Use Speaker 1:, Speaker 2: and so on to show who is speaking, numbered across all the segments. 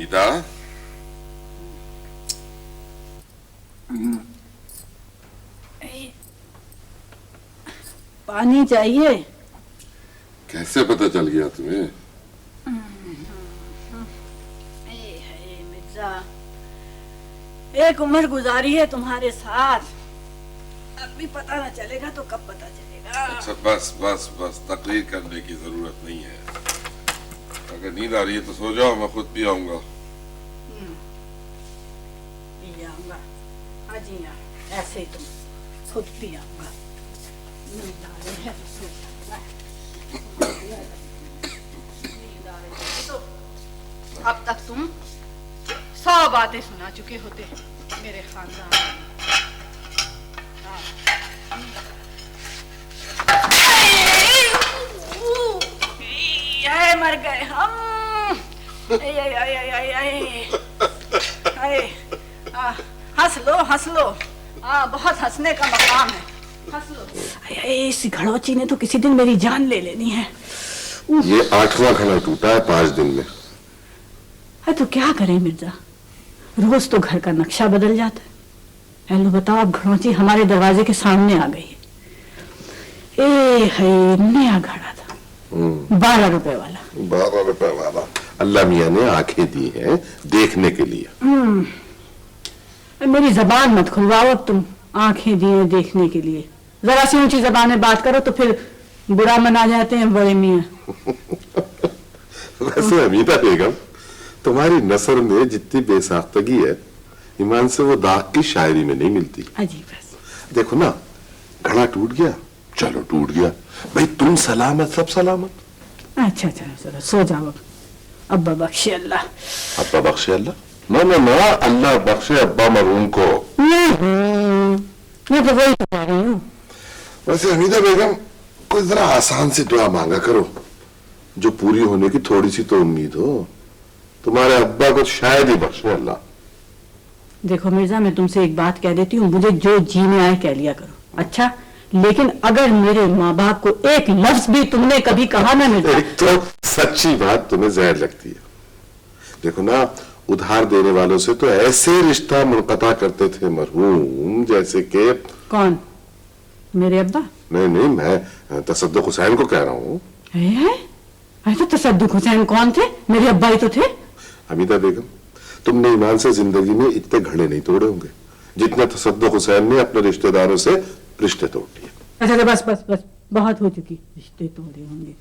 Speaker 1: बेटा।
Speaker 2: पानी चाहिए।
Speaker 1: कैसे पता चल गया तुम्हें?
Speaker 2: मिर्जा, एक उम्र गुजारी है तुम्हारे साथ, अब भी पता न चलेगा तो कब पता चलेगा।
Speaker 1: अच्छा बस बस बस, तकरीर करने की जरूरत नहीं है। अगर नींद आ रही है तो सो जाओ, मैं खुद पी आऊंगा।
Speaker 2: पी आऊंगा? हाँ जी हाँ, ऐसे ही तुम खुद पी आऊंगा। नींद आ रही है तो सो जाऊंगा। नींद आ रही है तो अब तक तुम 100 बातें सुना चुके होते मेरे खानदान में। मर गए हम। हंस लो हंस लो, बहुत हंसने का मकाम है, हंस लो। इस घड़ोची ने तो किसी दिन मेरी जान ले लेनी है।
Speaker 1: ये 8वां घड़ा टूटा है 5 दिन में।
Speaker 2: है तो क्या करें मिर्जा, रोज तो घर का नक्शा बदल जाता है। हेलो बताओ, अब घड़ोची हमारे दरवाजे के सामने आ गई है। नया घड़ा था, 12 रुपए वाला।
Speaker 1: 12 रुपए वाला अल्लाह मियाँ ने आंखें दी हैं देखने के लिए।
Speaker 2: मेरी जबान मत खुलवाओ अब तुम, आंखें दी हैं देखने के लिए। जरा सी ऊंची जबान में बात करो तो फिर बुरा मना जाते हैं बड़े मियाँ।
Speaker 1: वैसे हमीदा बेगम, तुम्हारी नस्ल में जितनी बेसाख्तगी है, ईमान से वो दाग की शायरी में नहीं मिलती।
Speaker 2: अजीब है।
Speaker 1: देखो ना, घड़ा टूट गया, चलो टूट गया भाई, तुम सलामत सब सलामत।
Speaker 2: अच्छा अच्छा चलो सो जाओ। अब्बा बख्शे अल्लाह।
Speaker 1: अब्बा बख्शे अल्लाह? ना ना ना, अल्लाह बख्शे अब्बा मरूम को।
Speaker 2: मैं तो वही बता रही हूँ।
Speaker 1: वैसे हमीदा बेगम, कोई जरा आसान सी दुआ मांगा करो, जो पूरी होने की थोड़ी सी तो उम्मीद हो। तुम्हारे अब्बा को शायद ही बख्शे अल्लाह।
Speaker 2: देखो मिर्जा, मैं तुमसे एक बात कह देती हूँ, मुझे जो जी में आए कह लिया करो, अच्छा? लेकिन अगर मेरे माँ बाप को एक लफ्ज भी तुमने कभी कहा ना मिर्जा।
Speaker 1: एक तो सच्ची बात तुम्हें जहर लगती है। देखो ना, उधार देने वालों से तो ऐसे रिश्ता मुनक़ता करते थे मरहूम, जैसे कि। कौन?
Speaker 2: मेरे अब्बा?
Speaker 1: नहीं नहीं, मैं तसद्दुक़ हुसैन को कह रहा हूँ।
Speaker 2: तो तसद्दुक़ हुसैन कौन थे? मेरे अब्बा ही तो थे।
Speaker 1: हमीदा बेगम, तुमने ईमान से जिंदगी में इतने घड़े नहीं तोड़े होंगे जितने तसद्दुक़ हुसैन ने अपने रिश्तेदारों से रिश्ते तोड़ दिए।
Speaker 2: अच्छा बस बस बस, बहुत हो चुकी। रिश्ते तोड़े होंगे,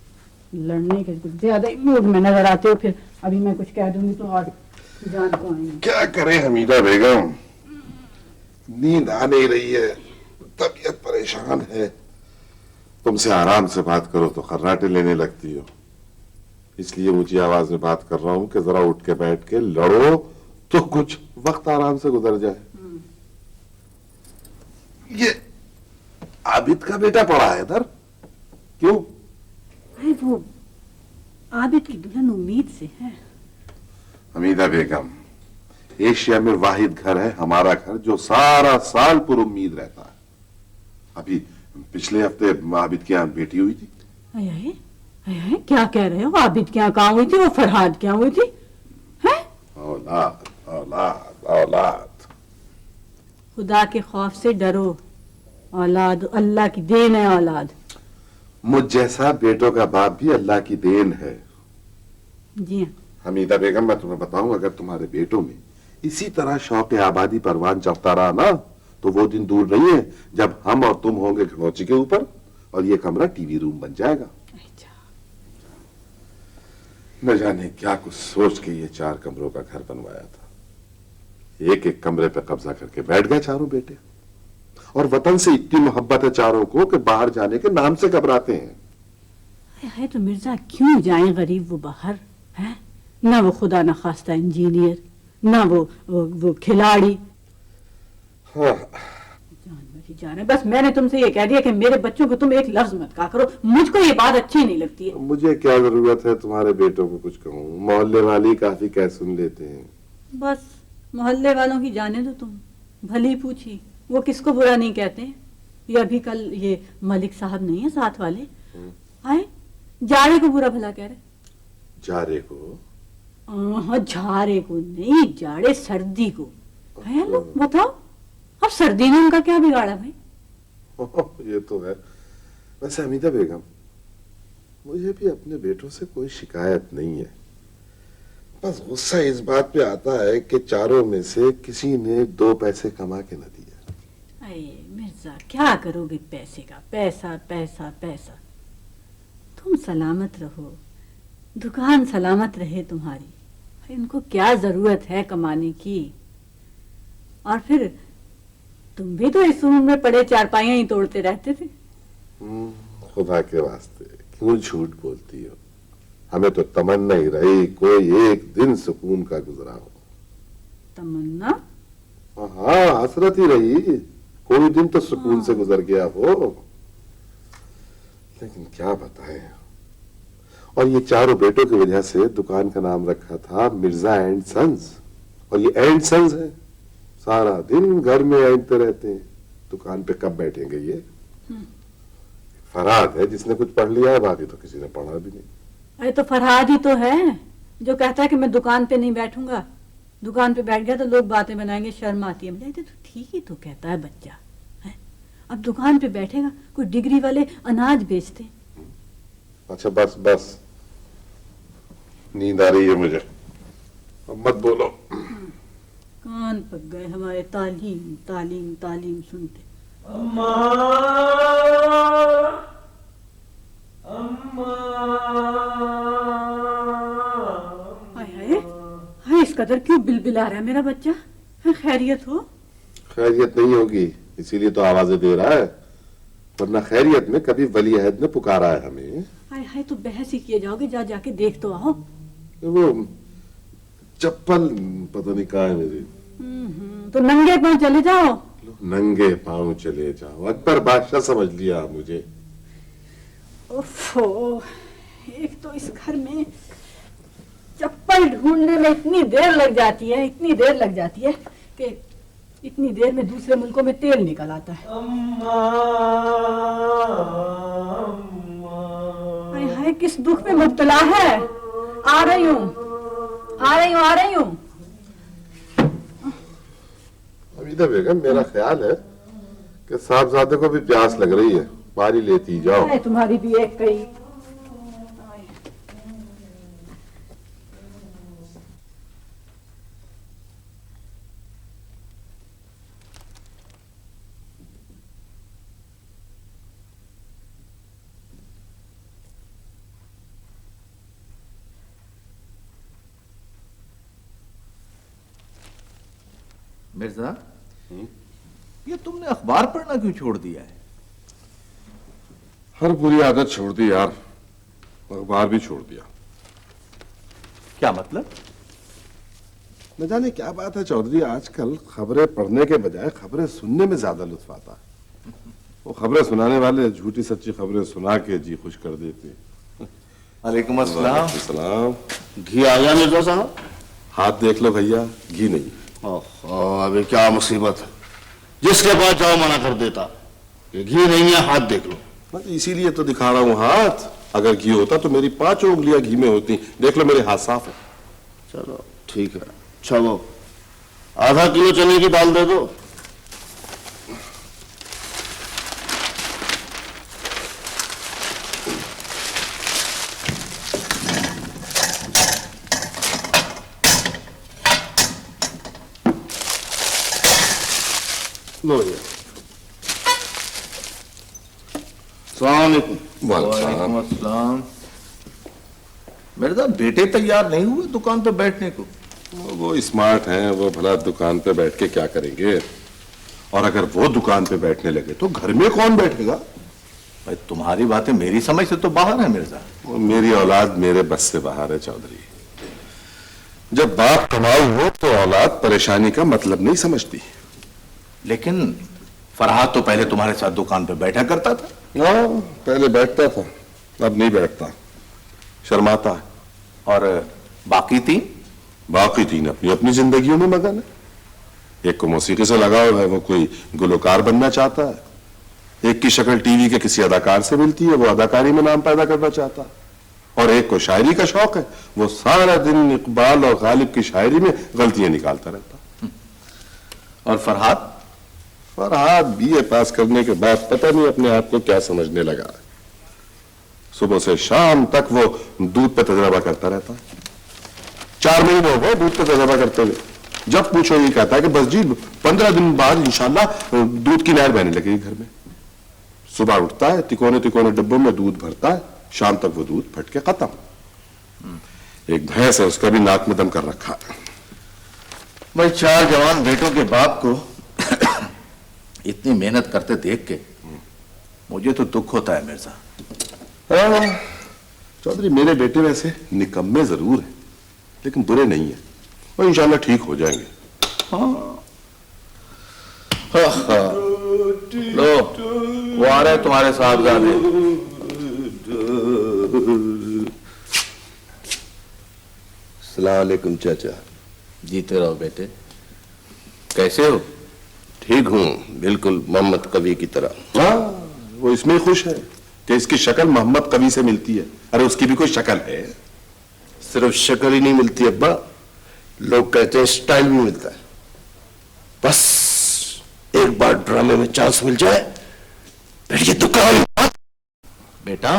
Speaker 2: लड़ने के कुछ ज्यादा मूड में नजर आते हो। फिर अभी मैं कुछ कह दूंगी तो और जान को आएंगे।
Speaker 1: क्या करें हमीदा बेगम, नींद आ नहीं रही है, तबीयत परेशान है। तुमसे आराम से बात करो तो खर्राटे लेने लगती हो, इसलिए ऊंची आवाज में बात कर रहा हूं कि जरा उठ के बैठ के लड़ो तो कुछ वक्त आराम से गुजर जाए। ये आबिद का बेटा पड़ा है इधर, क्यों?
Speaker 2: वो आबिद की दुल्हन उम्मीद से है।
Speaker 1: हमीदा बेगम, एशिया में वाहिद घर है हमारा घर जो सारा साल पर उम्मीद रहता है। अभी पिछले हफ्ते आबिद के यहाँ बेटी हुई थी।
Speaker 2: क्या कह रहे हो? आबिद क्या कहाँ हुई थी? वो फरहाद क्या हुई थी? है?
Speaker 1: औलाद औलाद औलाद।
Speaker 2: खुदा के खौफ से डरो, औलाद अल्लाह की देन है। औलाद
Speaker 1: मुझ जैसा बेटों का बाप भी अल्लाह की देन है।
Speaker 2: जी हाँ।
Speaker 1: हमीदा बेगम, मैं तुम्हें बताऊं, अगर तुम्हारे बेटों में इसी तरह शौक आबादी परवान चढ़ता रहा ना, तो वो दिन दूर नहीं है जब हम और तुम होंगे घनौची के ऊपर और ये कमरा टीवी रूम बन जाएगा। न जाने क्या कुछ सोच के ये 4 कमरों का घर बनवाया था। एक एक कमरे पे कब्जा करके बैठ गए चारों बेटे, और वतन से इतनी मोहब्बत है चारों को कि बाहर जाने के नाम से घबराते हैं।
Speaker 2: है तो मिर्जा, क्यों जाएं गरीब वो बाहर? है ना वो खुदा न खास्ता इंजीनियर, ना वो खिलाड़ी।
Speaker 1: हाँ।
Speaker 2: जाने, बस मैंने तुमसे ये कह दिया कि मेरे बच्चों को तुम एक लफ्ज मत कहा करो। मुझको ये बात अच्छी नहीं लगती है।
Speaker 1: मुझे क्या जरूरत है तुम्हारे बेटों को कुछ कहूँ, मोहल्ले वाले काफी कह सुन लेते हैं।
Speaker 2: बस मोहल्ले वालों की जाने दो तुम, भली पूछी, वो किसको बुरा नहीं कहते। ये अभी कल ये मलिक साहब नहीं है साथ वाले, आए जारे को बुरा भला कह रहे।
Speaker 1: जारे को?
Speaker 2: झाड़े को नहीं, जाड़े सर्दी को है ना। बताओ अब सर्दी में उनका क्या बिगाड़ा भाई?
Speaker 1: ये तो है। वैसे हमीदा बेगम, मुझे भी अपने बेटों से कोई शिकायत नहीं है। बस गुस्सा इस बात पे आता है कि चारों में से किसी ने 2 पैसे कमा के न दिया।
Speaker 2: अरे मिर्जा, क्या करोगे पैसे का? पैसा पैसा पैसा। तुम सलामत रहो, दुकान सलामत रहे तुम्हारी। भाई उनको क्या जरूरत है कमाने की? और फिर तुम भी तो इस उम्र में पड़े चारपाइयां ही तोड़ते रहते थे।
Speaker 1: खुदा के वास्ते क्यों झूठ बोलती हो? हमें तो तमन्ना ही रही कोई एक दिन सुकून का गुजरा हो।
Speaker 2: तमन्ना?
Speaker 1: हाँ, हसरत ही रही कोई दिन तो सुकून से गुजर गया हो। लेकिन क्या बताएं। और ये चारों बेटों की वजह से दुकान का नाम रखा था मिर्जा एंड सन्स, और ये एंड सन्स है। सारा दिन घर में ऐंठते रहते हैं, दुकान पे कब बैठेंगे ये? फरहाद है जिसने कुछ पढ़ लिया है, बाकी तो किसी ने पढ़ा भी नहीं।
Speaker 2: अरे तो फरहाद ही तो है जो कहता है कि मैं दुकान पे नहीं बैठूंगा। दुकान पे बैठ गया तो लोग बातें बनाएंगे, शर्म आती है मुझे। तो ठीक ही तो कहता है बच्चा है। अब दुकान पे बैठेगा, कोई डिग्री वाले अनाज बेचते।
Speaker 1: अच्छा बस बस, नींद आ रही है मुझे, अब मत बोलो।
Speaker 2: कान पक गए हमारे तालीम तालीम तालीम सुनते।
Speaker 3: अम्मा, अम्मा,
Speaker 2: हाय हाय हाय, इस कदर क्यों बिलबिला रहा है मेरा बच्चा? है खैरियत हो?
Speaker 1: खैरियत नहीं होगी इसीलिए तो आवाजें दे रहा है, वरना खैरियत में कभी वली अहद ने पुकारा है हमें।
Speaker 2: हाय हाय, तो बहस ही किए जाओगे? जा जाके देख तो आओ।
Speaker 1: वो चप्पल पता नहीं कहाँ है मेरी।
Speaker 2: तो नंगे पांव चले जाओ।
Speaker 1: नंगे पांव चले जाओ, अकबर बादशाह समझ लिया मुझे।
Speaker 2: ओफो, एक तो इस घर में चप्पल ढूंढने में इतनी देर लग जाती है, इतनी देर लग जाती है कि इतनी देर में दूसरे मुल्कों में तेल निकल आता है।
Speaker 3: अम्मा,
Speaker 2: हाय हाय, किस दुख में मुब्तला है? आ रही हूँ आ रही हूँ आ रही हूँ।
Speaker 1: हमीदा बेगम, मेरा ख्याल है कि साहबजादे को भी प्यास लग रही है, पानी लेती जाओ।
Speaker 2: हाय, तुम्हारी भी एक कही।
Speaker 4: मिर्जा, ये तुमने अखबार पढ़ना क्यों छोड़ दिया है?
Speaker 1: हर बुरी आदत छोड़ दी यार, अखबार भी छोड़ दिया।
Speaker 4: क्या मतलब?
Speaker 1: न जाने क्या बात है चौधरी, आजकल खबरें पढ़ने के बजाय खबरें सुनने में ज्यादा लुत्फ आता है। वो खबरें सुनाने वाले झूठी सच्ची खबरें सुना के जी खुश कर देते।
Speaker 4: वालेकुम अस्सलाम।
Speaker 1: सलाम।
Speaker 5: घी आ गया मिर्जा साहब?
Speaker 1: हाथ देख लो भैया, घी नहीं।
Speaker 5: ओहो, अभी क्या मुसीबत है, जिसके पास जाओ मना कर देता कि घी नहीं है, हाथ देख लो।
Speaker 1: मैं तो इसीलिए तो दिखा रहा हूँ हाथ। अगर घी होता तो मेरी 5 उंगलियां घी में होती। देख लो मेरे हाथ साफ है।
Speaker 5: चलो ठीक है। चलो आधा किलो चने की दाल दे दो।
Speaker 1: लो ये।
Speaker 5: सलामुअलैकुम।
Speaker 4: वालेकुम अस्सलाम। मिर्जा, बेटे तैयार नहीं हुए दुकान पे बैठने को?
Speaker 1: वो स्मार्ट हैं, वो भला दुकान पे बैठ के क्या करेंगे? और अगर वो दुकान पे बैठने लगे तो घर में कौन बैठेगा?
Speaker 4: भाई तुम्हारी बातें मेरी समझ से तो बाहर है मिर्जा।
Speaker 1: वो मेरी औलाद मेरे बस से बाहर है चौधरी। जब बाप कमाऊ हो तो औलाद परेशानी का मतलब नहीं समझती।
Speaker 4: लेकिन फरहाद तो पहले तुम्हारे साथ दुकान पे बैठा करता था।
Speaker 1: हाँ, पहले बैठता था, अब नहीं बैठता, शर्माता है।
Speaker 4: और बाकी तीन?
Speaker 1: बाकी 3 अपनी अपनी जिंदगियों में मगन है। एक को मौसीकी से लगाव है, वो कोई गुलकार बनना चाहता है। एक की शक्ल टीवी के किसी अदाकार से मिलती है, वो अदाकारी में नाम पैदा करना चाहता है। और एक को शायरी का शौक है, वो सारा दिन इकबाल और गालिब की शायरी में गलतियां निकालता रहता।
Speaker 4: और फरहाद?
Speaker 1: फरहाद बीए पास करने के बाद पता नहीं अपने आप को क्या समझने लगा। सुबह से शाम तक वो दूध पे तजर्बा करता रहता है। 4 महीने हो गए दूध पे तजर्बा करते हुए। जब पूछो ये कहता है कि बस जी 15 दिन बाद इंशाल्लाह दूध की नहर बहने लगेगी घर में। सुबह उठता है, तिकोने तिकोने डिब्बों में दूध भरता है, शाम तक वो दूध फट के खत्म। एक भैंस है, उसका भी नाक में दम कर रखा है।
Speaker 4: भाई 4 जवान बेटों के बाप को इतनी मेहनत करते देख के मुझे तो दुख होता है मिर्जा।
Speaker 1: चौधरी मेरे बेटे वैसे निकम्मे जरूर हैं, लेकिन बुरे नहीं है, और इंशाल्लाह ठीक हो जाएंगे।
Speaker 4: लो वो आ रहे तुम्हारे साहबजादे।
Speaker 3: अस्सलाम वालेकुम चाचा।
Speaker 4: जीते रहो बेटे। कैसे हो?
Speaker 3: ठीक हूँ, बिल्कुल मोहम्मद कवि की तरह।
Speaker 1: हाँ, वो इसमें खुश है कि इसकी शक्ल मोहम्मद कवि से मिलती है। अरे उसकी भी कोई शक्ल है।
Speaker 3: सिर्फ शक्ल ही नहीं मिलती अब्बा, लोग कहते हैं स्टाइल भी मिलता है। बस एक बार ड्रामे में चांस मिल जाए फिर ये दुकान।
Speaker 4: बेटा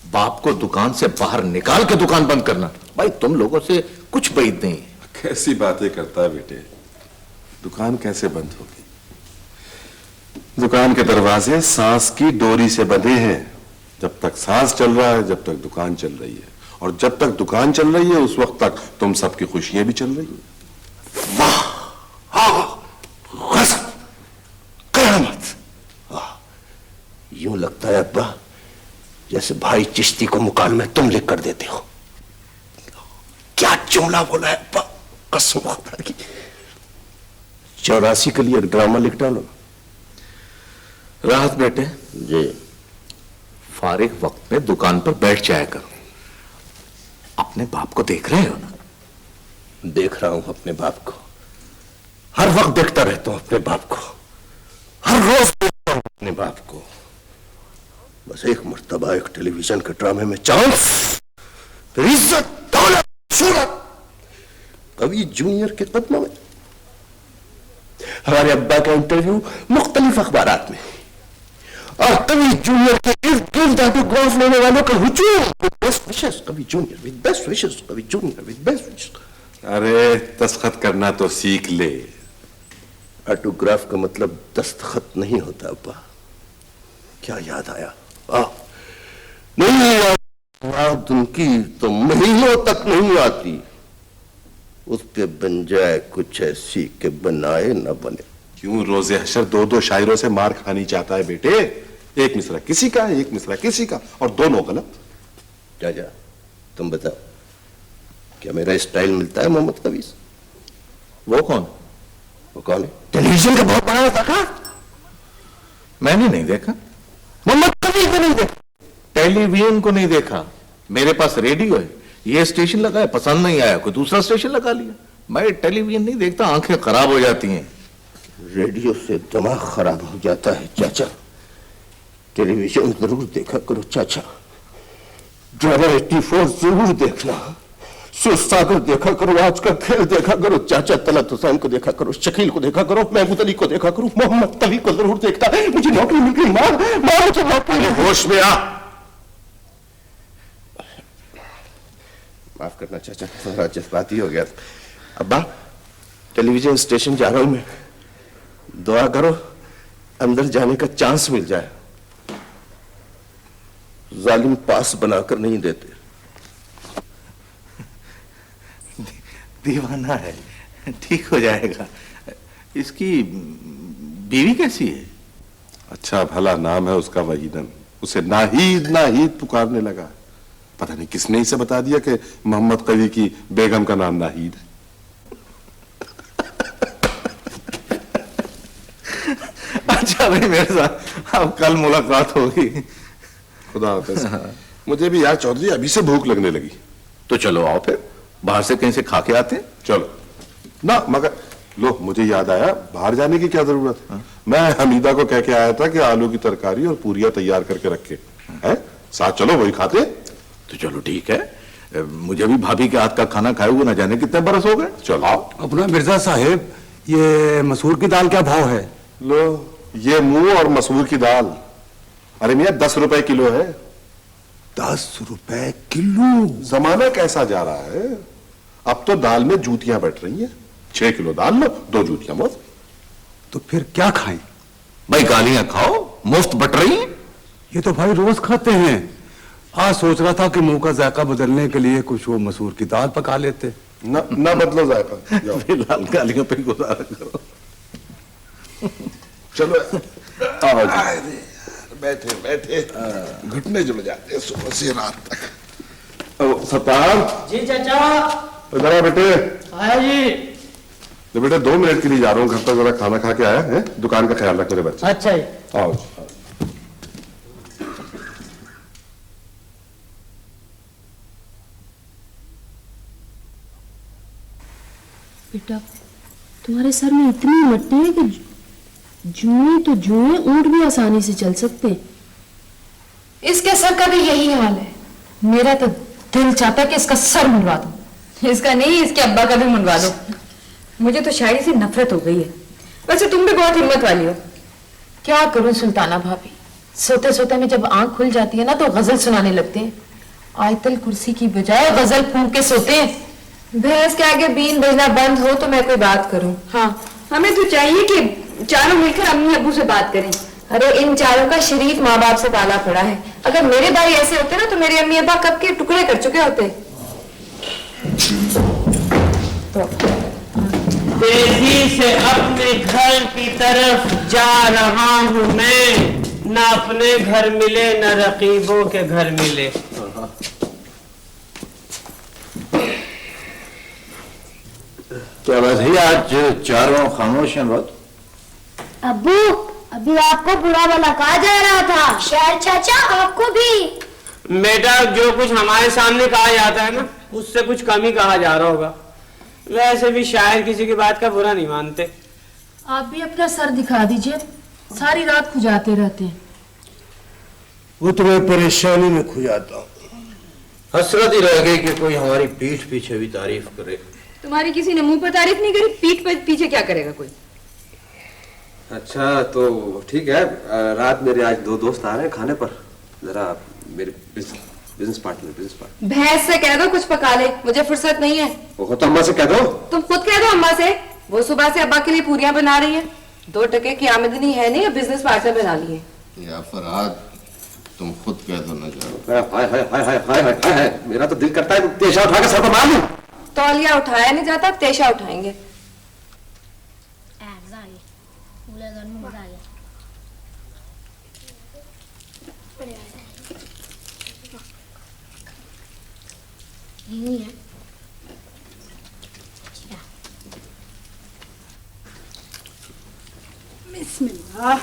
Speaker 4: बाप को दुकान से बाहर निकाल के दुकान बंद करना, भाई तुम लोगों से कुछ बैद नहीं।
Speaker 1: कैसी बातें करता है बेटे, दुकान कैसे बंद होगी? दुकान के दरवाजे सांस की डोरी से बंधे हैं। जब तक सांस चल रहा है, जब तक दुकान चल रही है, और जब तक दुकान चल रही है उस वक्त तक तुम सबकी खुशियां भी चल रही है।
Speaker 3: वाह, गजब, कयामत। यूं लगता है अब्बा जैसे भाई चिश्ती को मुकाल में तुम लिख कर देते हो। क्या जुमला बोला है अब्बा, कसम खुदा की। 84 के लिए ड्रामा लिख डालो।
Speaker 4: राहत बेटे,
Speaker 3: जी।
Speaker 4: फारिग वक्त में दुकान पर बैठ जाया करो। अपने बाप को देख रहे हो ना?
Speaker 3: देख रहा हूं अपने बाप को, हर वक्त देखता रहता हूं अपने बाप को, हर रोज देखता हूं अपने बाप को। बस एक मर्तबा एक टेलीविजन के ड्रामे में चांस, फिर इज्जत, दौलत, शोहरत, कवि जूनियर के कदमों में। हमारे अब्बा का इंटरव्यू मुख्तलिफ अखबारात में, और कवि जूनियर के इर्द गिर्द ऑटोग्राफ लेने वालों का हुजूम। बेस्ट विशेष कवि जूनियर विद बेस्ट विशेष, कवि जूनियर विद बेस्ट विशेष।
Speaker 1: अरे दस्तखत करना तो सीख ले।
Speaker 3: ऑटोग्राफ का मतलब दस्तखत नहीं होता अब्बा। क्या याद आया? नहीं याद उनकी तो महीनों तक नहीं आती। उस पे बन जाए कुछ ऐसी के बनाए न बने।
Speaker 1: क्यों रोजे हशर 2-2 शायरों से मार खानी चाहता है बेटे? एक मिसरा किसी का है, एक मिसरा किसी का, और दोनों गलत।
Speaker 3: चाचा तुम बताओ, क्या मेरा स्टाइल मिलता है मोहम्मद कवि से?
Speaker 4: वो कौन?
Speaker 3: वो कौन है? टेलीविजन का बहुत बड़ा देखा?
Speaker 4: मैंने नहीं देखा।
Speaker 3: मोहम्मद कवि को नहीं देखा?
Speaker 4: टेलीविजन को नहीं देखा। मेरे पास रेडियो है, ये स्टेशन लगाया, पसंद नहीं आया, कोई दूसरा स्टेशन लगा लिया। मैं टेलीविजन नहीं देखता, आंखें खराब हो जाती हैं।
Speaker 3: रेडियो से दिमाग खराब हो जाता है चाचा। टेलीविजन जरूर देखा करो चाचा। ड्रामा 84 जरूर देखना। सुरसागर देखा करो, आज का खेल देखा करो चाचा। तलत हुसैन को देखा करो, शकील को देखा करो, महमूद अली को देखा करो, मोहम्मद कवि को जरूर देखता। मुझे नौकरी मिल गई, मार मुझे नौकरी।
Speaker 1: होश में आ।
Speaker 3: माफ करना चाचा, थोड़ा जज्बाती हो गया। अब्बा टेलीविजन स्टेशन जा रहा हूं मैं, दुआ करो अंदर जाने का चांस मिल जाए। जालिम पास बनाकर नहीं देते।
Speaker 4: दीवाना है, ठीक हो जाएगा। इसकी बीवी कैसी है?
Speaker 1: अच्छा भला नाम है उसका वहीदन। उसे नाहीद नाहीद पुकारने लगा। पता नहीं किसने इसे बता दिया कि मोहम्मद कवि की बेगम का नाम नाहीद है।
Speaker 4: अच्छा भाई मेरे साथ अब कल मुलाकात होगी।
Speaker 1: खुदा हाफिज। मुझे भी यार चौधरी अभी से भूख लगने लगी।
Speaker 4: तो चलो आओ फिर बाहर से कहीं से खा के आते हैं।
Speaker 1: चलो ना, मगर लो मुझे याद आया, बाहर जाने की क्या जरूरत है? मैं हमीदा को कह के आया था कि आलू की तरकारी और पूरियां तैयार करके रखे हैं, साथ चलो वही खाते।
Speaker 4: तो चलो ठीक है, मुझे भी भाभी के हाथ का खाना खाए हुए न जाने कितने बरस हो गए। चलो
Speaker 6: अपना मिर्जा साहेब, ये मसूर की दाल क्या भाव है?
Speaker 1: लो, ये मूंग और मसूर की दाल, अरे मियाँ 10 रुपए किलो है।
Speaker 6: 10 रुपए किलो?
Speaker 1: जमाना कैसा जा रहा है, अब तो दाल में जूतियां बैठ रही हैं। 6 किलो दाल लो, 2 जूतियां मुफ्त।
Speaker 6: तो फिर क्या खाएं?
Speaker 4: भाई गालियां खाओ, मुफ्त बट रही।
Speaker 6: ये तो भाई रोज खाते हैं। आज सोच रहा था कि मुंह का जायका बदलने के लिए कुछ वो मसूर की दाल पका लेते।
Speaker 1: ना बदलो जायका, जाओ।
Speaker 4: फिलहाल गालियों पे गुजारा करो।
Speaker 1: चलो आओ जी। बैठे बैठे घुटने जुड़ जाते हैं सुबह से रात तक। सतार
Speaker 7: जी चाचा।
Speaker 1: इधर आ बेटे।
Speaker 7: आया जी।
Speaker 1: तो बेटे 2 मिनट के लिए जा रहा हूँ घर पर, जरा खाना खा के आया है, दुकान का ख्याल रख मेरे बच्चे।
Speaker 7: अच्छा जी।
Speaker 1: आओ।
Speaker 8: बेटा, तुम्हारे सर में इतनी मट्टी है कि जुए तो जुए, ऊंट भी आसानी से चल सकते हैं।
Speaker 9: इसके सर का भी यही हाल है। मेरा तो दिल चाहता है कि इसका सर मुंडवा दो। इसका नहीं, इसके अब्बा का भी मुंडवा दो। मुझे तो शायरी से नफरत हो गई है। वैसे तुम भी बहुत हिम्मत वाली हो। क्या करूं सुल्ताना भाभी, सोते सोते में जब आंख खुल जाती है ना तो गजल सुनाने लगते हैं। आयतल कुर्सी की बजाय गजल फूंक के सोते हैं। भैंस के आगे बीन बजना बंद हो तो मैं कोई बात करूं। हाँ, हमें तो चाहिए कि चारों मिलकर अम्मी अब्बू से बात करें। अरे इन चारों का शरीफ माँ बाप से पाला पड़ा है। अगर मेरे भाई ऐसे होते ना तो मेरे अम्मी अब्बा कब के टुकड़े कर चुके होते।
Speaker 7: तेजी से अपने घर की तरफ जा रहा हूँ मैं, न अपने घर मिले न रकीबों के घर मिले।
Speaker 4: क्या बात है, आज चारों खामोश हैं बहुत?
Speaker 10: अब्बू, अभी आपको बुरा भला कहा जा रहा था। शायद चाचा आपको भी।
Speaker 7: बेटा, जो कुछ हमारे सामने कहा जाता है ना, उससे कुछ कम ही कहा जा रहा होगा। वैसे भी शायर किसी की बात का बुरा नहीं मानते।
Speaker 8: आप भी अपना सर दिखा दीजिए, सारी रात खुजाते रहते हैं।
Speaker 3: वो तो मैं परेशानी में खुजाता हूँ।
Speaker 4: हसरत ही रह गई कि कोई हमारी पीठ पीछे भी तारीफ करे।
Speaker 9: तुम्हारी किसी ने मुंह पर तारीफ नहीं करी, पीठ पर पीछे क्या करेगा कोई।
Speaker 11: अच्छा तो ठीक है, रात मेरे आज 2 दोस्त आ रहे हैं खाने पर, जरा मेरे बिजनेस पार्टनर।
Speaker 9: भैंस से कह दो कुछ पका ले, मुझे फुर्सत नहीं है।
Speaker 11: वो तो अम्मा से कह दो।
Speaker 9: तुम खुद कह दो अम्मा से, वो सुबह से अब्बा के लिए पूरियां बना रही है। 2 टके की आमदनी है नहीं, बिजनेस पार्टनर बना लिए।
Speaker 5: या फरहाद, तुम खुद कह दो ना जाओ।
Speaker 11: हाय हाय हाय हाय हाय हाय हाय, मेरा तो दिल करता है तेजा उठा के सर पर मार लूं।
Speaker 9: तौलिया उठाया नहीं जाता, तेशा उठाएंगे।
Speaker 10: नहीं है।
Speaker 2: बिस्मिल्लाह।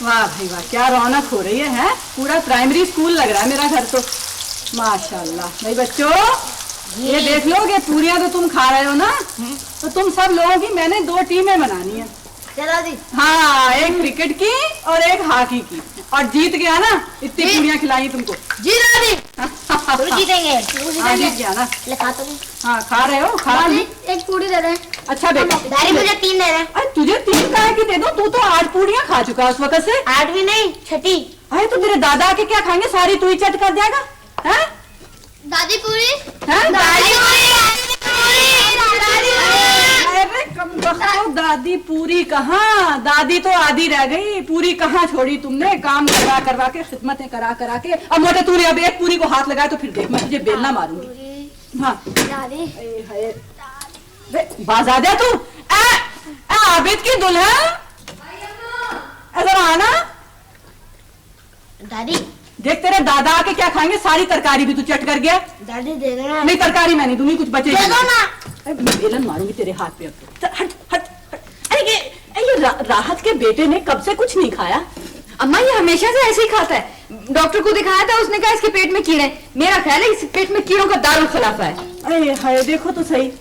Speaker 2: वाह भाई वाह, क्या रौनक हो रही है? पूरा प्राइमरी स्कूल लग रहा है मेरा घर तो। माशाल्लाह। भाई बच्चों, ये देख लो कि पूरियां तो तुम खा रहे हो ना, तो तुम सब लोगों की मैंने 2 टीमें बनानी है।
Speaker 10: दादी।
Speaker 2: हाँ, एक क्रिकेट की और एक हॉकी की, और जीत गया ना इतनी पूरियां खिलाई तुमको।
Speaker 10: जी दादी। जीतेंगे।
Speaker 2: हाँ, जीत गया ना।
Speaker 10: लिखा तो नहीं।
Speaker 2: हाँ, खा रहे हो? खा ली?
Speaker 10: एक पूरी दे रहे हैं।
Speaker 2: अच्छा बेटा।
Speaker 10: दादी मुझे 3 दे रहे हैं।
Speaker 2: अरे तुझे 3 काहे की दे दो, तू तो 8 पूरियां खा चुका उस वक्त से।
Speaker 10: 8 भी नहीं, 6ठी।
Speaker 2: अरे तो तेरे दादा आके क्या खाएंगे, सारी तू ही चट कर जाएगा। हैं?
Speaker 10: दादी पूरी।
Speaker 2: हैं?
Speaker 10: दादी पूरी।
Speaker 2: अरे कमबख्तो, दादी पूरी कहाँ? दादी तो आधी रह गई, पूरी कहाँ छोड़ी तुमने? काम करवा करवा के, खिदमतें करा करा के। अब मोटे तूने अब एक पूरी को हाथ लगाया तो फिर देख मैं तुझे बेलना मारूंगी। हाँ
Speaker 10: दादी।
Speaker 2: बाज आ जा तू। आबिद की दुल्हन, इधर आना।
Speaker 10: दादी
Speaker 2: देख तेरे दादा आके क्या खाएंगे, सारी तरकारी भी तू चट कर गया।
Speaker 10: दादी दे देना।
Speaker 2: नहीं, तरकारी मैं नहीं दूंगी, कुछ बचेगा।
Speaker 10: दे दो ना।
Speaker 2: मैं बेलन मारूंगी तेरे हाथ पे। अब हट हट हट। अरे ये राहत के बेटे ने कब से कुछ नहीं खाया।
Speaker 9: अम्मा ये हमेशा से ऐसे ही खाता है। डॉक्टर को दिखाया था, उसने कहा इसके पेट में कीड़े। मेरा ख्याल है इस पेट में कीड़ों का दारुल खिलाफा है।
Speaker 2: अरे हाय, देखो तो सही।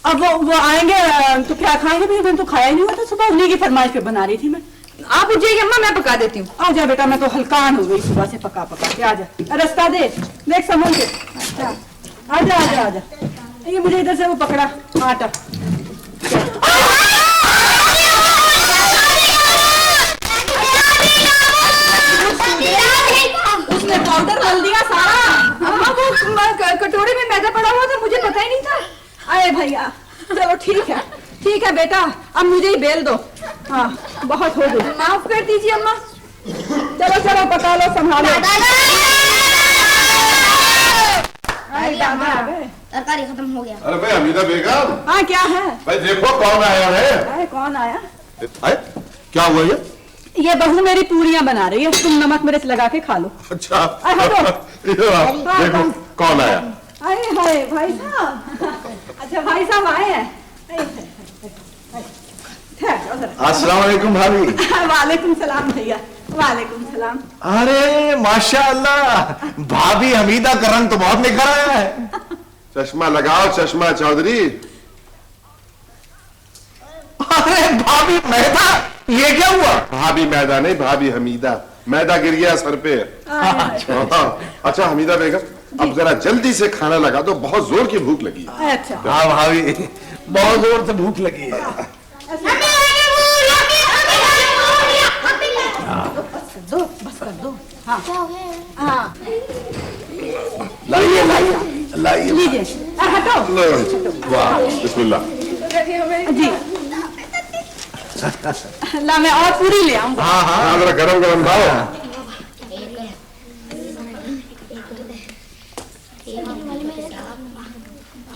Speaker 2: अब वो आएंगे तो क्या खाएंगे? भी तो खाया ही नहीं हुआ था सुबह, उन्हीं की फरमाइश पे बना रही थी मैं।
Speaker 9: आप उठ जाइए अम्मा, मैं पका देती हूँ।
Speaker 2: आजा बेटा, मैं तो हलकान हो गई सुबह से पका पका के। आजा, रास्ता देख संभल के। अच्छा, आजा आजा आजा। ये मुझे इधर से वो पकड़ा आटा। उसने पाउडर मल दिया सारा।
Speaker 9: अम्मा वो कटोरे में मैदा पड़ा हुआ था, मुझे पता ही नहीं था।
Speaker 2: अरे भैया चलो ठीक है बेटा, अब मुझे ही बेल दो। हाँ बहुत हो गई,
Speaker 9: माफ कर दीजिए अम्मा।
Speaker 2: चलो पका लो, संभालो।
Speaker 10: तरकारी खत्म हो गया।
Speaker 1: अरे भाई हमीदा बेगम।
Speaker 2: हाँ क्या है
Speaker 1: भाई देखो कौन आया है।
Speaker 2: अरे कौन आया?
Speaker 1: क्या हुआ
Speaker 2: ये बहू मेरी पूरियां बना रही है, तुम नमक मिर्च लगा के खा लो।
Speaker 1: अच्छा
Speaker 2: देखो
Speaker 1: कौन आया।
Speaker 2: अरे हाय भाई साहब। अच्छा भाई साहब आए हैं।
Speaker 4: अस्सलाम वालेकुम भाभी।
Speaker 2: वालेकुम सलाम भैया। वालेकुम सलाम।
Speaker 4: अरे माशाअल्लाह, भाभी हमीदा का रंग तो बहुत निखर आया है।
Speaker 1: चश्मा लगाओ चश्मा चौधरी।
Speaker 4: अरे भाभी मैदा, ये क्या हुआ?
Speaker 1: भाभी मैदा नहीं, भाभी हमीदा। मैदा गिर गया सर पे। अच्छा हमीदा बेगम, अब जरा जल्दी से खाना लगा दो, बहुत जोर की भूख लगी है।
Speaker 2: अच्छा
Speaker 4: हाँ भाभी, बहुत जोर से भूख लगी है।
Speaker 2: बस कर दो। हाँ हाँ
Speaker 4: लाइए लाइए
Speaker 2: लीजिए, हटो।
Speaker 1: वाह बिस्मिल्लाह
Speaker 2: जी। ला मैं और पूरी ले आऊँ।
Speaker 1: हाँ जरा गरम गरम खाओ।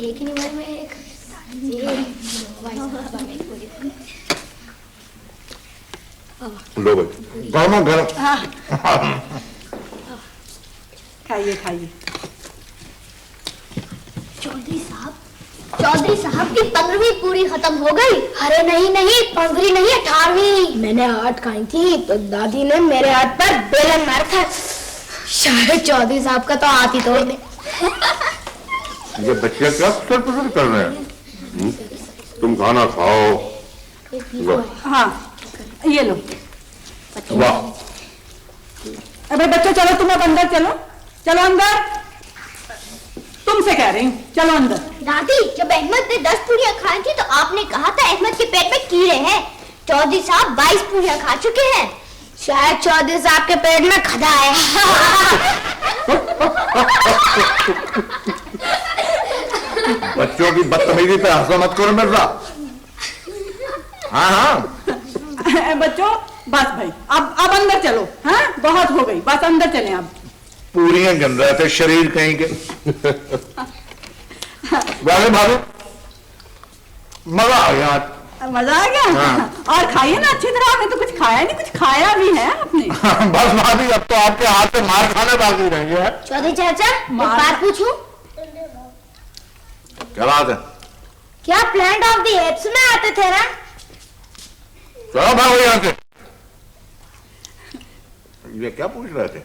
Speaker 10: एक ही नंबर में एक
Speaker 1: लो भाई गरम गरम।
Speaker 2: खाइए खाइए।
Speaker 10: चौधरी साहब की 15वीं पूरी खत्म हो गई। अरे नहीं 15वीं नहीं 18वीं। मैंने 8 खाई थी तो दादी ने मेरे हाथ पर बेलन मारा था। शायद चौधरी साहब का तो हाथ ही तोड़ दे।
Speaker 1: ये बच्चे क्या सर कर रहे हैं। तुम खाना खाओ।
Speaker 2: हाँ ये लो।
Speaker 1: वाह।
Speaker 2: अबे बच्चों चलो, तुम अब अंदर चलो अंदर। तुमसे कह रही हूँ, चलो अंदर।
Speaker 10: दादी जब अहमद ने 10 पूरियां खाई थी तो आपने कहा था अहमद के पेट में कीड़े हैं। चौधरी साहब 22 पूरियां खा चुके हैं। शायद चौधरी साहब के पेट में खदा है।
Speaker 4: बच्चों की बदतमीजी पे हंसा मत करो मिर्जा। हाँ
Speaker 2: बच्चों बस भाई, अब अंदर चलो। हाँ बहुत हो गई, बस अंदर चले अब।
Speaker 4: पूरियां गन रहे थे शरीर कहीं के। वाले भाभी मजा आ गया।
Speaker 2: मजा आ गया। हाँ। और खाइए ना अच्छी तरह। आपने तो कुछ खाया नहीं, कुछ खाया भी है आपने।
Speaker 4: बस भाभी अब तो आपके हाथ से मार खाने बाकी रह गया है।
Speaker 10: चौधरी चाचा एक बात पूछूं?
Speaker 4: क्या बात है?
Speaker 10: क्या प्लांट ऑफ द एप्स में आते थे ना?
Speaker 4: चलो भागो यहाँ से। ये क्या पूछ रहे थे?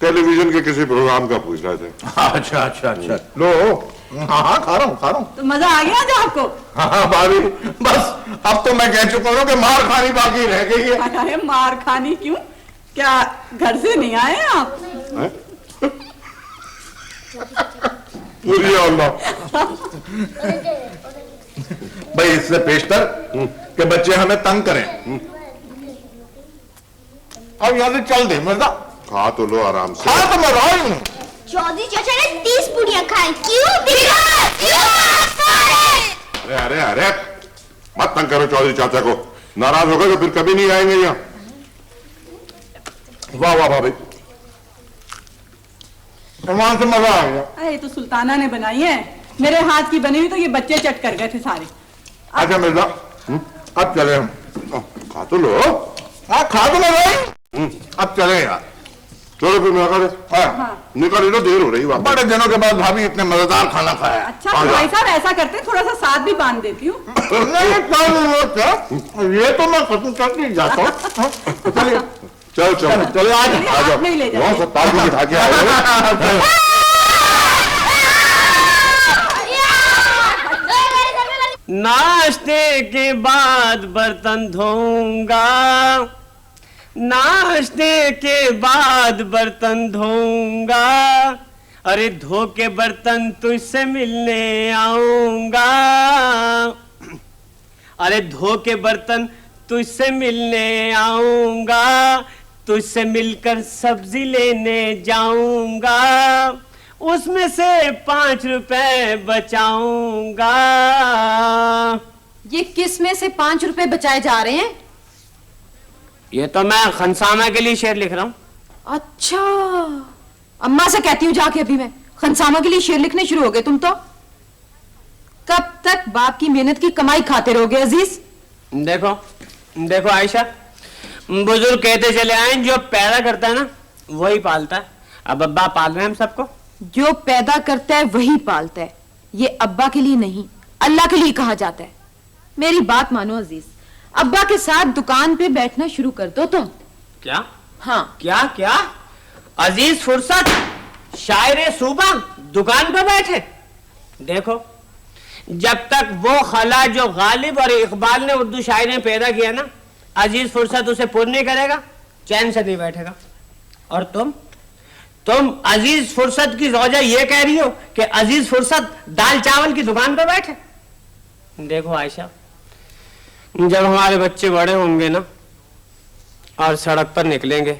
Speaker 1: टेलीविजन के किसी प्रोग्राम का पूछ रहे थे।
Speaker 4: अच्छा लो। हाँ खा रहा हूँ।
Speaker 2: तो मजा आ गया जो आपको?
Speaker 4: हाँ भाभी, बस अब तो मैं कह चुका हूँ कि मार खानी बाकी रह गई है।
Speaker 2: अरे मार खानी क्यों? क्या घर से नहीं आए आप?
Speaker 4: भाई इससे पेशतर कि बच्चे हमें तंग करें। अब यहाँ से चल दे मिर्जा।
Speaker 1: खा तो लो आराम से।
Speaker 4: खा तो मैं रहा हूँ।
Speaker 10: चौधरी चाचा ने 30 पूरियां खाई। क्यों?
Speaker 1: अरे मत तंग करो चौधरी चाचा को। नाराज हो गए तो फिर कभी नहीं आएंगे यहाँ।
Speaker 4: वाह भाभी, वहां से मजा आ गया।
Speaker 2: अरे तो सुल्ताना ने बनाई है, मेरे हाथ की बनी हुई तो ये बच्चे चट कर गए थे सारे।
Speaker 4: अच्छा मिर्जा, अब चले हम।
Speaker 1: खा तो लो।
Speaker 4: हाँ खा तो ले भाई। अब चले यार।
Speaker 1: चलो फिर निकल लो, देर हो रही।
Speaker 4: बड़े दिनों के बाद भाभी इतने मजेदार खाना खाया।
Speaker 2: अच्छा भाई साहब ऐसा करते थोड़ा सा साथ भी बांध देती हूँ।
Speaker 4: ये तो मैं खत्म कर नहीं जाता हूँ। चलिए
Speaker 1: चलो
Speaker 4: आ जाओ।
Speaker 2: नहीं ले जाओ।
Speaker 1: सब पार्टी बिठा के आए।
Speaker 7: नाश्ते के बाद बर्तन धोऊंगा, नाश्ते के बाद बर्तन धोऊंगा, अरे धो के बर्तन तुझसे मिलने आऊंगा, अरे धो के बर्तन तुझसे मिलने आऊंगा, तुझसे मिलकर सब्जी लेने जाऊंगा, उसमें से 5 रुपए बचाऊंगा।
Speaker 9: ये किस में से 5 रुपए बचाए जा रहे हैं?
Speaker 7: ये तो मैं खनसामा के लिए शेर लिख रहा हूँ।
Speaker 9: अच्छा, अम्मा से कहती हूँ जाके अभी मैं। खनसामा के लिए शेर लिखने शुरू हो गए तुम तो। कब तक बाप की मेहनत की कमाई खाते रहोगे अजीज?
Speaker 7: देखो देखो आयशा, बुजुर्ग कहते चले आए जो पैदा करता है ना वही पालता है। अब अब्बा पाल रहे हैं हम सबको।
Speaker 9: जो पैदा करता है वही पालता है, ये अब्बा के लिए नहीं अल्लाह के लिए कहा जाता है। मेरी बात मानो अजीज, अब्बा के साथ दुकान पे बैठना शुरू कर दो तुम।
Speaker 7: क्या?
Speaker 9: हाँ।
Speaker 7: क्या क्या? अजीज फुर्सत शायरे सूबा दुकान पे बैठे? देखो, जब तक वो खला जो गालिब और इकबाल ने उर्दू शायरी पैदा किया ना, अजीज फुर्सत उसे पूर्ण नहीं करेगा, चैन से नहीं बैठेगा। और तुम अजीज फुर्सत की रोजा ये कह रही हो कि अजीज फुर्सत दाल चावल की दुकान पे बैठे? देखो आयशा, जब हमारे बच्चे बड़े होंगे ना और सड़क पर निकलेंगे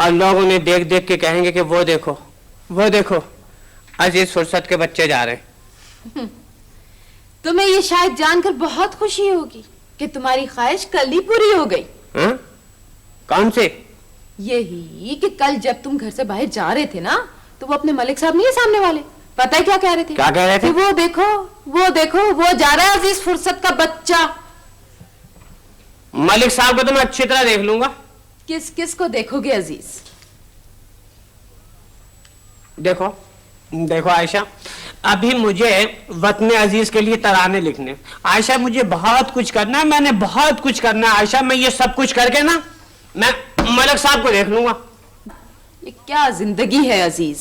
Speaker 7: और लोग उन्हें देख देख के कहेंगे कि वो देखो अजीज फुर्सत के बच्चे जा रहे हैं।
Speaker 9: तुम्हें ये शायद जानकर बहुत खुशी होगी कि तुम्हारी ख्वाहिश कल ही पूरी हो गई।
Speaker 7: हाँ? कौन से?
Speaker 9: यही कि कल जब तुम घर से बाहर जा रहे थे ना, तो वो अपने मलिक साहब नहीं है सामने वाले, पता है क्या कह रहे थे?
Speaker 7: क्या कह रहे थे?
Speaker 9: वो देखो वो जा रहा है अजीज फुर्सत का बच्चा।
Speaker 7: मलिक साहब को तो मैं अच्छी तरह देख लूंगा।
Speaker 9: किस किस को देखोगे अजीज?
Speaker 7: देखो आयशा, अभी मुझे वतन अजीज के लिए तराने लिखने। आयशा मुझे बहुत कुछ करना है, मैंने बहुत कुछ करना है आयशा। मैं ये सब कुछ करके ना मैं मलिक साहब को देख लूंगा।
Speaker 9: ये क्या जिंदगी है अजीज?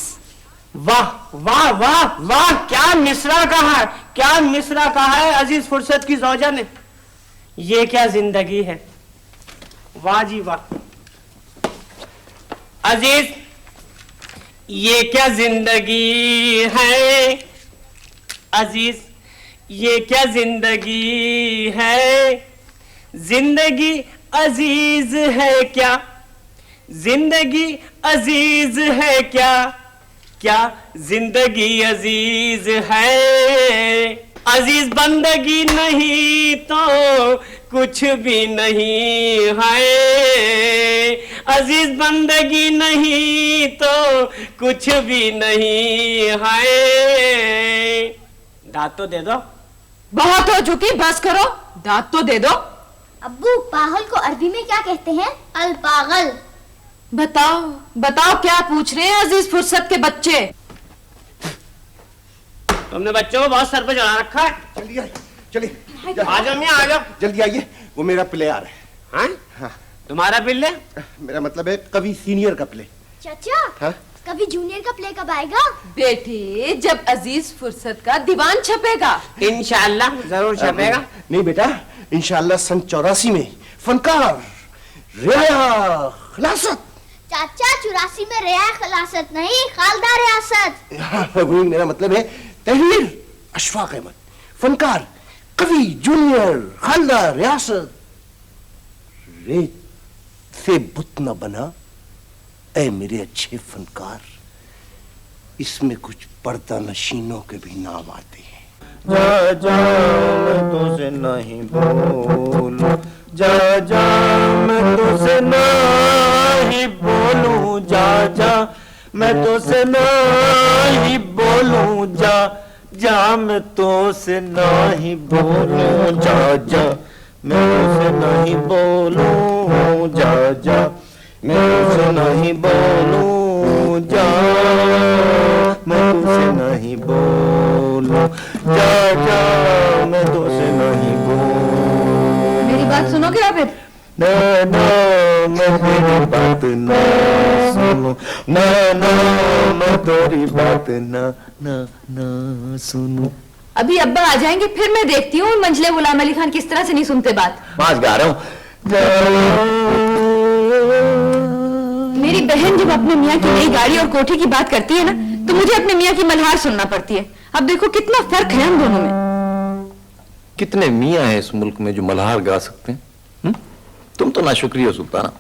Speaker 7: वाह वाह वाह वाह, क्या मिसरा कहा है, क्या मिसरा कहा है अजीज फुर्सत की ज़ौजा ने। ये क्या जिंदगी है, वाह जी वाह। अजीज, ये क्या जिंदगी है अजीज, ये क्या जिंदगी है। जिंदगी अजीज है क्या, जिंदगी अजीज है क्या, क्या जिंदगी अजीज है। अजीज बंदगी नहीं तो कुछ भी नहीं है, अजीज बंदगी नहीं तो कुछ भी नहीं है। दांत तो दे दो।
Speaker 9: बहुत हो चुकी, बस करो, दांत तो दे दो।
Speaker 10: अब्बू, पागल को अरबी में क्या कहते हैं? अल पागल।
Speaker 9: बताओ क्या पूछ रहे हैं अजीज फुर्सत के बच्चे?
Speaker 7: तुमने बच्चों को बहुत सर पे चढ़ा रखा है।
Speaker 3: चलिए
Speaker 7: आ जाओ मियां, आ जाओ
Speaker 3: जल्दी आइए, वो मेरा प्लेयर है।
Speaker 7: हाँ?
Speaker 3: हाँ।
Speaker 7: तुम्हारा पिल्ले?
Speaker 3: मेरा मतलब है कवि सीनियर का प्ले।
Speaker 10: चाचा,
Speaker 3: हाँ?
Speaker 10: कभी जूनियर का प्ले कब आएगा?
Speaker 9: बेटे, जब अजीज फुर्सत का दीवान छपेगा।
Speaker 7: इंशाल्लाह जरूर छपेगा।
Speaker 3: नहीं बेटा, इंशाल्लाह सन 84 में फनकार रियाया खिलासत।
Speaker 10: चाचा, 84 में रियाया खिलासत नहीं, खालदा रियासत।
Speaker 3: वही मेरा मतलब है। तहरीर अशफाक अहमद, फनकार कवि जूनियर खालदा रियासत। रेत से बुत न बना ऐ मेरे अच्छे फनकार, इसमें कुछ पर्दा नशीनों के भी नाम आते हैं।
Speaker 12: जा जा मैं तुझसे नहीं बोलूं, जा जा मैं तुझसे नहीं बोलूं, जा जा मैं तुझसे नहीं बोलूं, जा जा मैं तुझसे नहीं बोलूं, जा जा मैं तुझसे नहीं बोलूं, जा जा मैं तुझसे नहीं बोलूं, जा मैं तुझसे नहीं बोलूं, जा जा मैं तुझसे नहीं बोलूं।
Speaker 9: मेरी बात सुनोगे या फिर?
Speaker 12: ना ना मैं तेरी बात ना सुनूं, ना ना मैं तेरी बात ना ना ना सुनूं।
Speaker 9: अभी अब्बा आ जाएंगे, फिर मैं देखती हूँ मंझले गुलाम अली खान किस तरह से नहीं सुनते बात।
Speaker 12: पांच गा रहा हूँ।
Speaker 9: मेरी बहन जब अपने मियाँ की नई गाड़ी और कोठी की बात करती है ना, तो मुझे अपने मियाँ की मल्हार सुनना पड़ती है। अब देखो कितना फर्क है हम दोनों में।
Speaker 4: कितने मियाँ हैं इस मुल्क में जो मल्हार गा सकते हैं? तुम तो नाशुक्री हो सुल्ताना।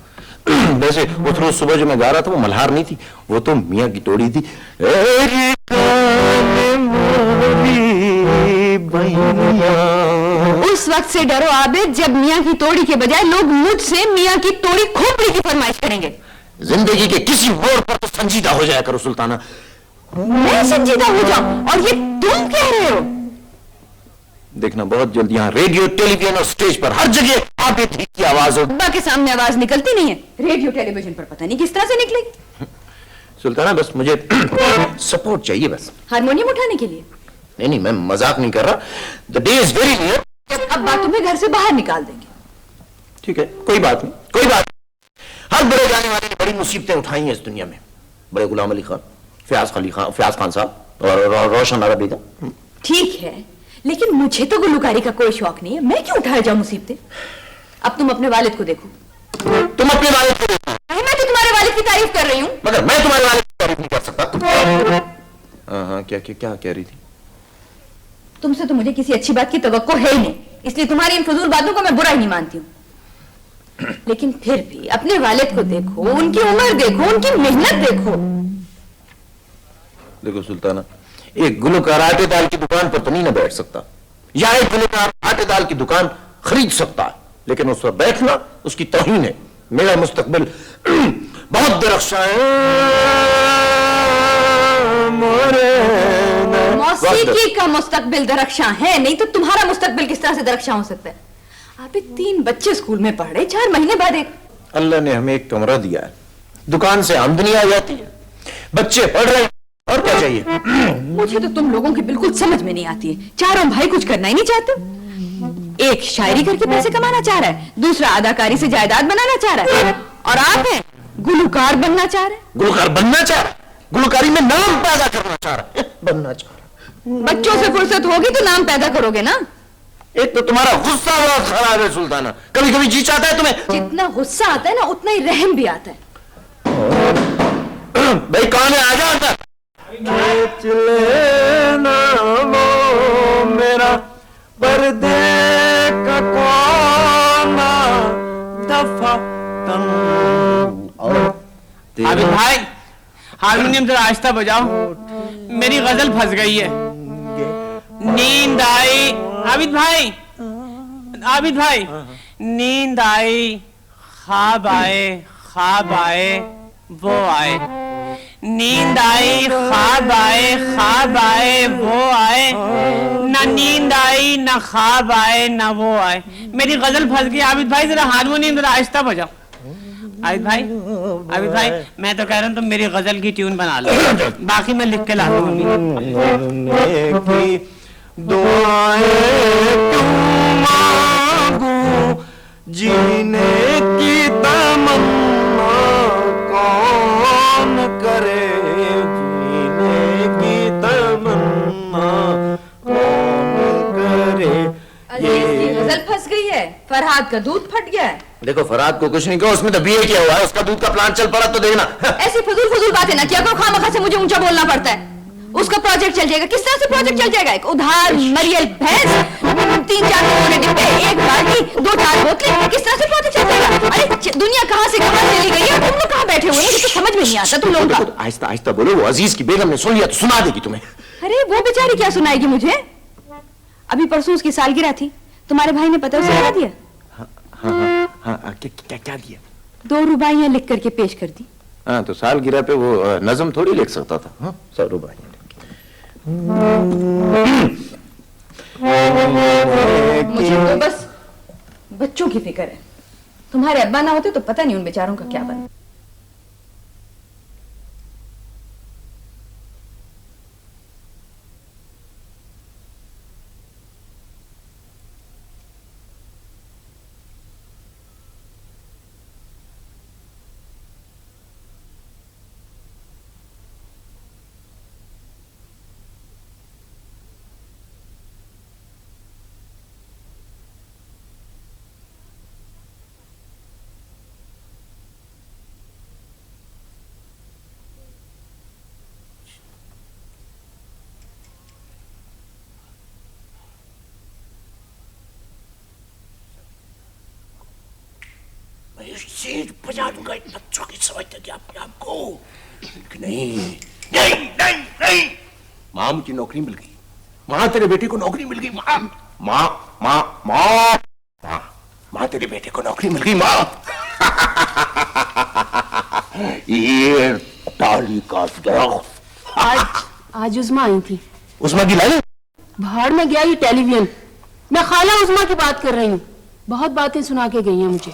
Speaker 4: वैसे वो रोज सुबह जो मैं गा रहा था वो मल्हार नहीं थी, वो तो मियाँ की टोड़ी थी।
Speaker 9: उस वक्त से डरो आबिद जब मियाँ की तोड़ी के बजाय लोग मुझसे मियाँ की तोड़ी खोपड़ी की फरमाइश करेंगे।
Speaker 3: जिंदगी के किसी मोड़ पर तो संजीदा हो जाया करो सुल्ताना।
Speaker 9: मैं संजीदा हो जाऊं और ये तुम कह रहे हो?
Speaker 3: देखना बहुत जल्द यहाँ रेडियो, टेलीविजन और स्टेज पर हर जगह आबिद की आवाज हो।
Speaker 9: अब्बा के सामने आवाज निकलती नहीं है, रेडियो टेलीविजन पर पता नहीं किस तरह से निकलेगी।
Speaker 3: सुल्ताना बस मुझे सपोर्ट चाहिए बस।
Speaker 9: हारमोनियम उठाने के लिए?
Speaker 3: नहीं, मैं मजाक नहीं कर रहा। The day is very near.
Speaker 9: अब्बा तुम्हें घर से बाहर निकाल देंगे।
Speaker 3: ठीक है, कोई बात नहीं, कोई बात नहीं। हर बड़े जाने वाले ने बड़ी मुसीबतें उठाई हैं इस दुनिया में। बड़े गुलाम अली खान, फयाज खान साहब और रोशन आरा बेगम।
Speaker 9: ठीक है, लेकिन मुझे तो गुलकारी का कोई शौक नहीं है, मैं क्यों उठाए जाऊं मुसीबतें? अब तुम अपने वालिद को देखो।
Speaker 3: तुम अपने वालिद को देखो।
Speaker 9: मैं तो तुम्हारे वालिद की तारीफ कर रही हूँ।
Speaker 3: मगर मैं तुम्हारे वालिद की तारीफ नहीं कर सकता। हाँ, क्या कह रही थी?
Speaker 9: तुमसे तो मुझे किसी अच्छी बात की तवक्को है ही नहीं, इसलिए तुम्हारी इन फजूल बातों को मैं बुरा ही नहीं मानती हूँ। लेकिन फिर भी अपने वालिद को देखो, उनकी उम्र देखो, उनकी मेहनत देखो।
Speaker 3: देखो सुल्ताना, एक गुलकार आटे दाल की दुकान पर तो नहीं ना बैठ सकता, या एक गुलकार आटे दाल की दुकान खरीद सकता है, लेकिन उस पर बैठना उसकी तौहीन है। मेरा मुस्तकबिल बहुत दरख्शां
Speaker 9: मौसीकी का मुस्तकबिल दरख्शां है, नहीं तो तुम्हारा मुस्तकबिल किस तरह से दरख्शां हो सकता है? आप 3 बच्चे स्कूल में पढ़ रहे, 4 महीने बाद एक।
Speaker 3: अल्लाह ने हमें एक कमरा दिया है, दुकान से आमदनी आ जाती है, बच्चे पढ़ रहे, और क्या चाहिए?
Speaker 9: मुझे तो तुम लोगों की बिल्कुल समझ में नहीं आती है। चारों भाई कुछ करना ही नहीं चाहते। एक शायरी करके पैसे कमाना चाह रहा है, दूसरा अदाकारी से जायदाद बनाना चाह रहा है, और आप हैं गुलकार बनना चाह रहे हैं।
Speaker 3: गुलकार बनना चाह रहा है, गुलकारी में नाम पैदा करना चाह रहा है, बनना चाह रहा है।
Speaker 9: बच्चों से फुर्सत होगी तो नाम पैदा करोगे ना।
Speaker 3: एक तो तुम्हारा गुस्सा बहुत खराब है सुल्ताना, कभी कभी जी चाहता है तुम्हें।
Speaker 9: जितना गुस्सा आता है ना उतना ही रहम भी आता है।
Speaker 3: भाई कौन है? आजा अंदर। खींच लेना वो मेरा पर्दे का कोना दफा तन।
Speaker 7: आबिद भाई, हारमोनियम जरा आहिस्ता बजाओ, मेरी गजल फंस गई है। नींद आई। आबिद भाई, आबिद भाई, नींद आई, ख्वाब आए वो आए। नींद आई, ख्वाब आए वो आए। ना नींद आई, ना ख्वाब आए, ना वो आए। मेरी गजल फंस गई। आबिद भाई जरा हारमोनियम जरा आहिस्ता बजाओ। आबिद भाई, मैं तो कह रहा हूँ तुम मेरी गजल की ट्यून बना लो, बाकी मैं लिख के ला दूंगा।
Speaker 12: जीने की तमन्ना कौन करे, जीने की तमन्ना कौन करे।
Speaker 9: ये गजल फंस गई है, फरहाद का दूध फट गया है।
Speaker 3: देखो फरहाद को कुछ नहीं कहो, उसमें तो बीए किया हुआ है, उसका दूध का प्लान चल पड़ा तो देखना।
Speaker 9: ऐसी फजूल बातें ना किया करो, खामखा से मुझे ऊंचा बोलना पड़ता है। उसका प्रोजेक्ट चल जाएगा। किस तरह से प्रोजेक्ट चल जाएगा? एक उधार मरियल भैंस, 3-4 किलो डिब्बे, एक बाल्टी, 2-4 बोतलें, किस तरह से प्रोजेक्ट चल जाएगा? अरे दुनिया कहां से कहां चली गई है, तुम लोग कहां बैठे हुए हैं? मुझे तो समझ में नहीं आता तुम लोगों का।
Speaker 3: आहिस्ता आहिस्ता बोलो, वो अजीज की बेगम ने सुन लिया तो सुना देगी तुम्हें।
Speaker 9: अरे वो बेचारी क्या सुनाएगी मुझे? अभी परसों उसकी सालगिरह थी, तुम्हारे भाई ने पता उसे क्या दिया?
Speaker 3: हाँ, क्या दिया?
Speaker 9: 2 रुबाइयां लिख करके पेश कर दी।
Speaker 3: हाँ, तो सालगिरह पे वो नज़म थोड़ी लिख सकता था। हाँ, 100 रुबाइयां।
Speaker 9: मुझे तो बस बच्चों की फिक्र है। तुम्हारे अब्बा ना होते तो पता नहीं उन बेचारों का क्या बना।
Speaker 3: सीट बजा दूंगा इन बच्चों की समझते थे अपने आप को। नहीं नहीं नहीं नहीं, माँ मुझे नौकरी मिल गई, माँ तेरे बेटे को नौकरी मिल गई, माँ माँ माँ माँ माँ माँ तेरे बेटे को नौकरी मिल गई माँ। ये टाली का दरख्त।
Speaker 8: आज उस्मा आई थी।
Speaker 3: उस्मा की लाइन
Speaker 8: बाहर में गया ये टेलीविजन, मैं खाला उस्मा की बात कर रही हूँ, बहुत बातें सुना के गई हैं मुझे।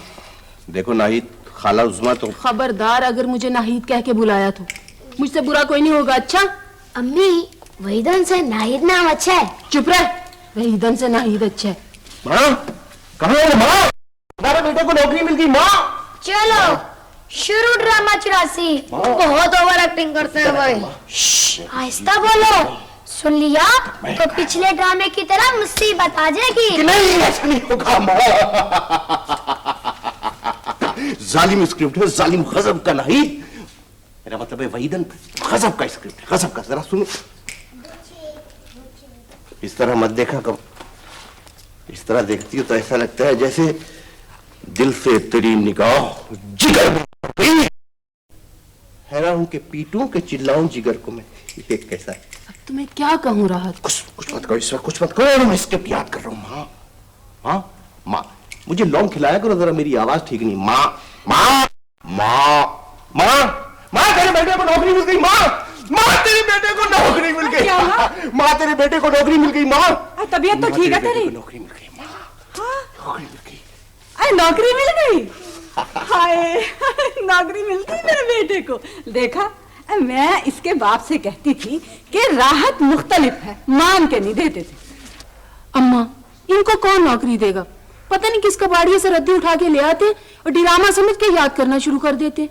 Speaker 3: देखो नाहिद, खाला उस्मा तो
Speaker 8: खबरदार अगर मुझे नाहिद कह के बुलाया तो मुझसे बुरा कोई नहीं होगा। अच्छा
Speaker 10: अम्मी वहीदन से नाहिद नाम अच्छा है।
Speaker 8: चुप रह, वहीदन से नाहिद अच्छा है।
Speaker 3: माँ कहाँ है माँ? हमारे बेटे को नौकरी मिल गई माँ।
Speaker 10: चलो शुरू ड्रामा 84। बहुत ओवर एक्टिंग करते हैं भाई। आहिस्ता बोलो, सुन लिया तो पिछले ड्रामे की तरह मुसीबत आ जाएगी।
Speaker 3: नहीं ऐसा नहीं होगा माँ। जालिम स्क्रिप्ट है, जालिम गजब का नाहिद। मेरा मतलब है वहीदन गजब का स्क्रिप्ट है, गजब का। जरा सुनो, इस तरह मत देखा कब, इस तरह देखती हो तो ऐसा लगता है जैसे दिल से तेरी निगाह जिगर हैरान हूं कि पीटूं के चिल्लाऊं जिगर को मैं। देख कैसा है।
Speaker 8: अब तुम्हें क्या कहूँ राहत?
Speaker 3: कुछ मत करो इस वक्त, कुछ मत करो। मैं स्क्रिप्ट याद कर रहा हूँ। माँ माँ माँ मुझे लौंग खिलाया करो जरा, मेरी आवाज ठीक नहीं। माँ माँ माँ माँ माँ तेरे बेटे को नौकरी मिल गई माँ। माँ तेरे बेटे को नौकरी मिल गई। माँ तेरे बेटे को नौकरी मिल गई माँ।
Speaker 2: तबीयत तो ठीक है तेरी?
Speaker 3: नौकरी मिल गई माँ, नौकरी मिल गई।
Speaker 2: अरे नौकरी मिल गई? हाय नौकरी मिल गई मेरे बेटे को। देखा, मैं इसके बाप से कहती थी कि राहत मुख्तलिफ है, मान के नहीं देते थे।
Speaker 8: अम्मा इनको कौन नौकरी देगा? पता नहीं किस कबाड़िए से रद्दी उठा के ले आते और ड्रामा समझ के याद करना शुरू कर देते।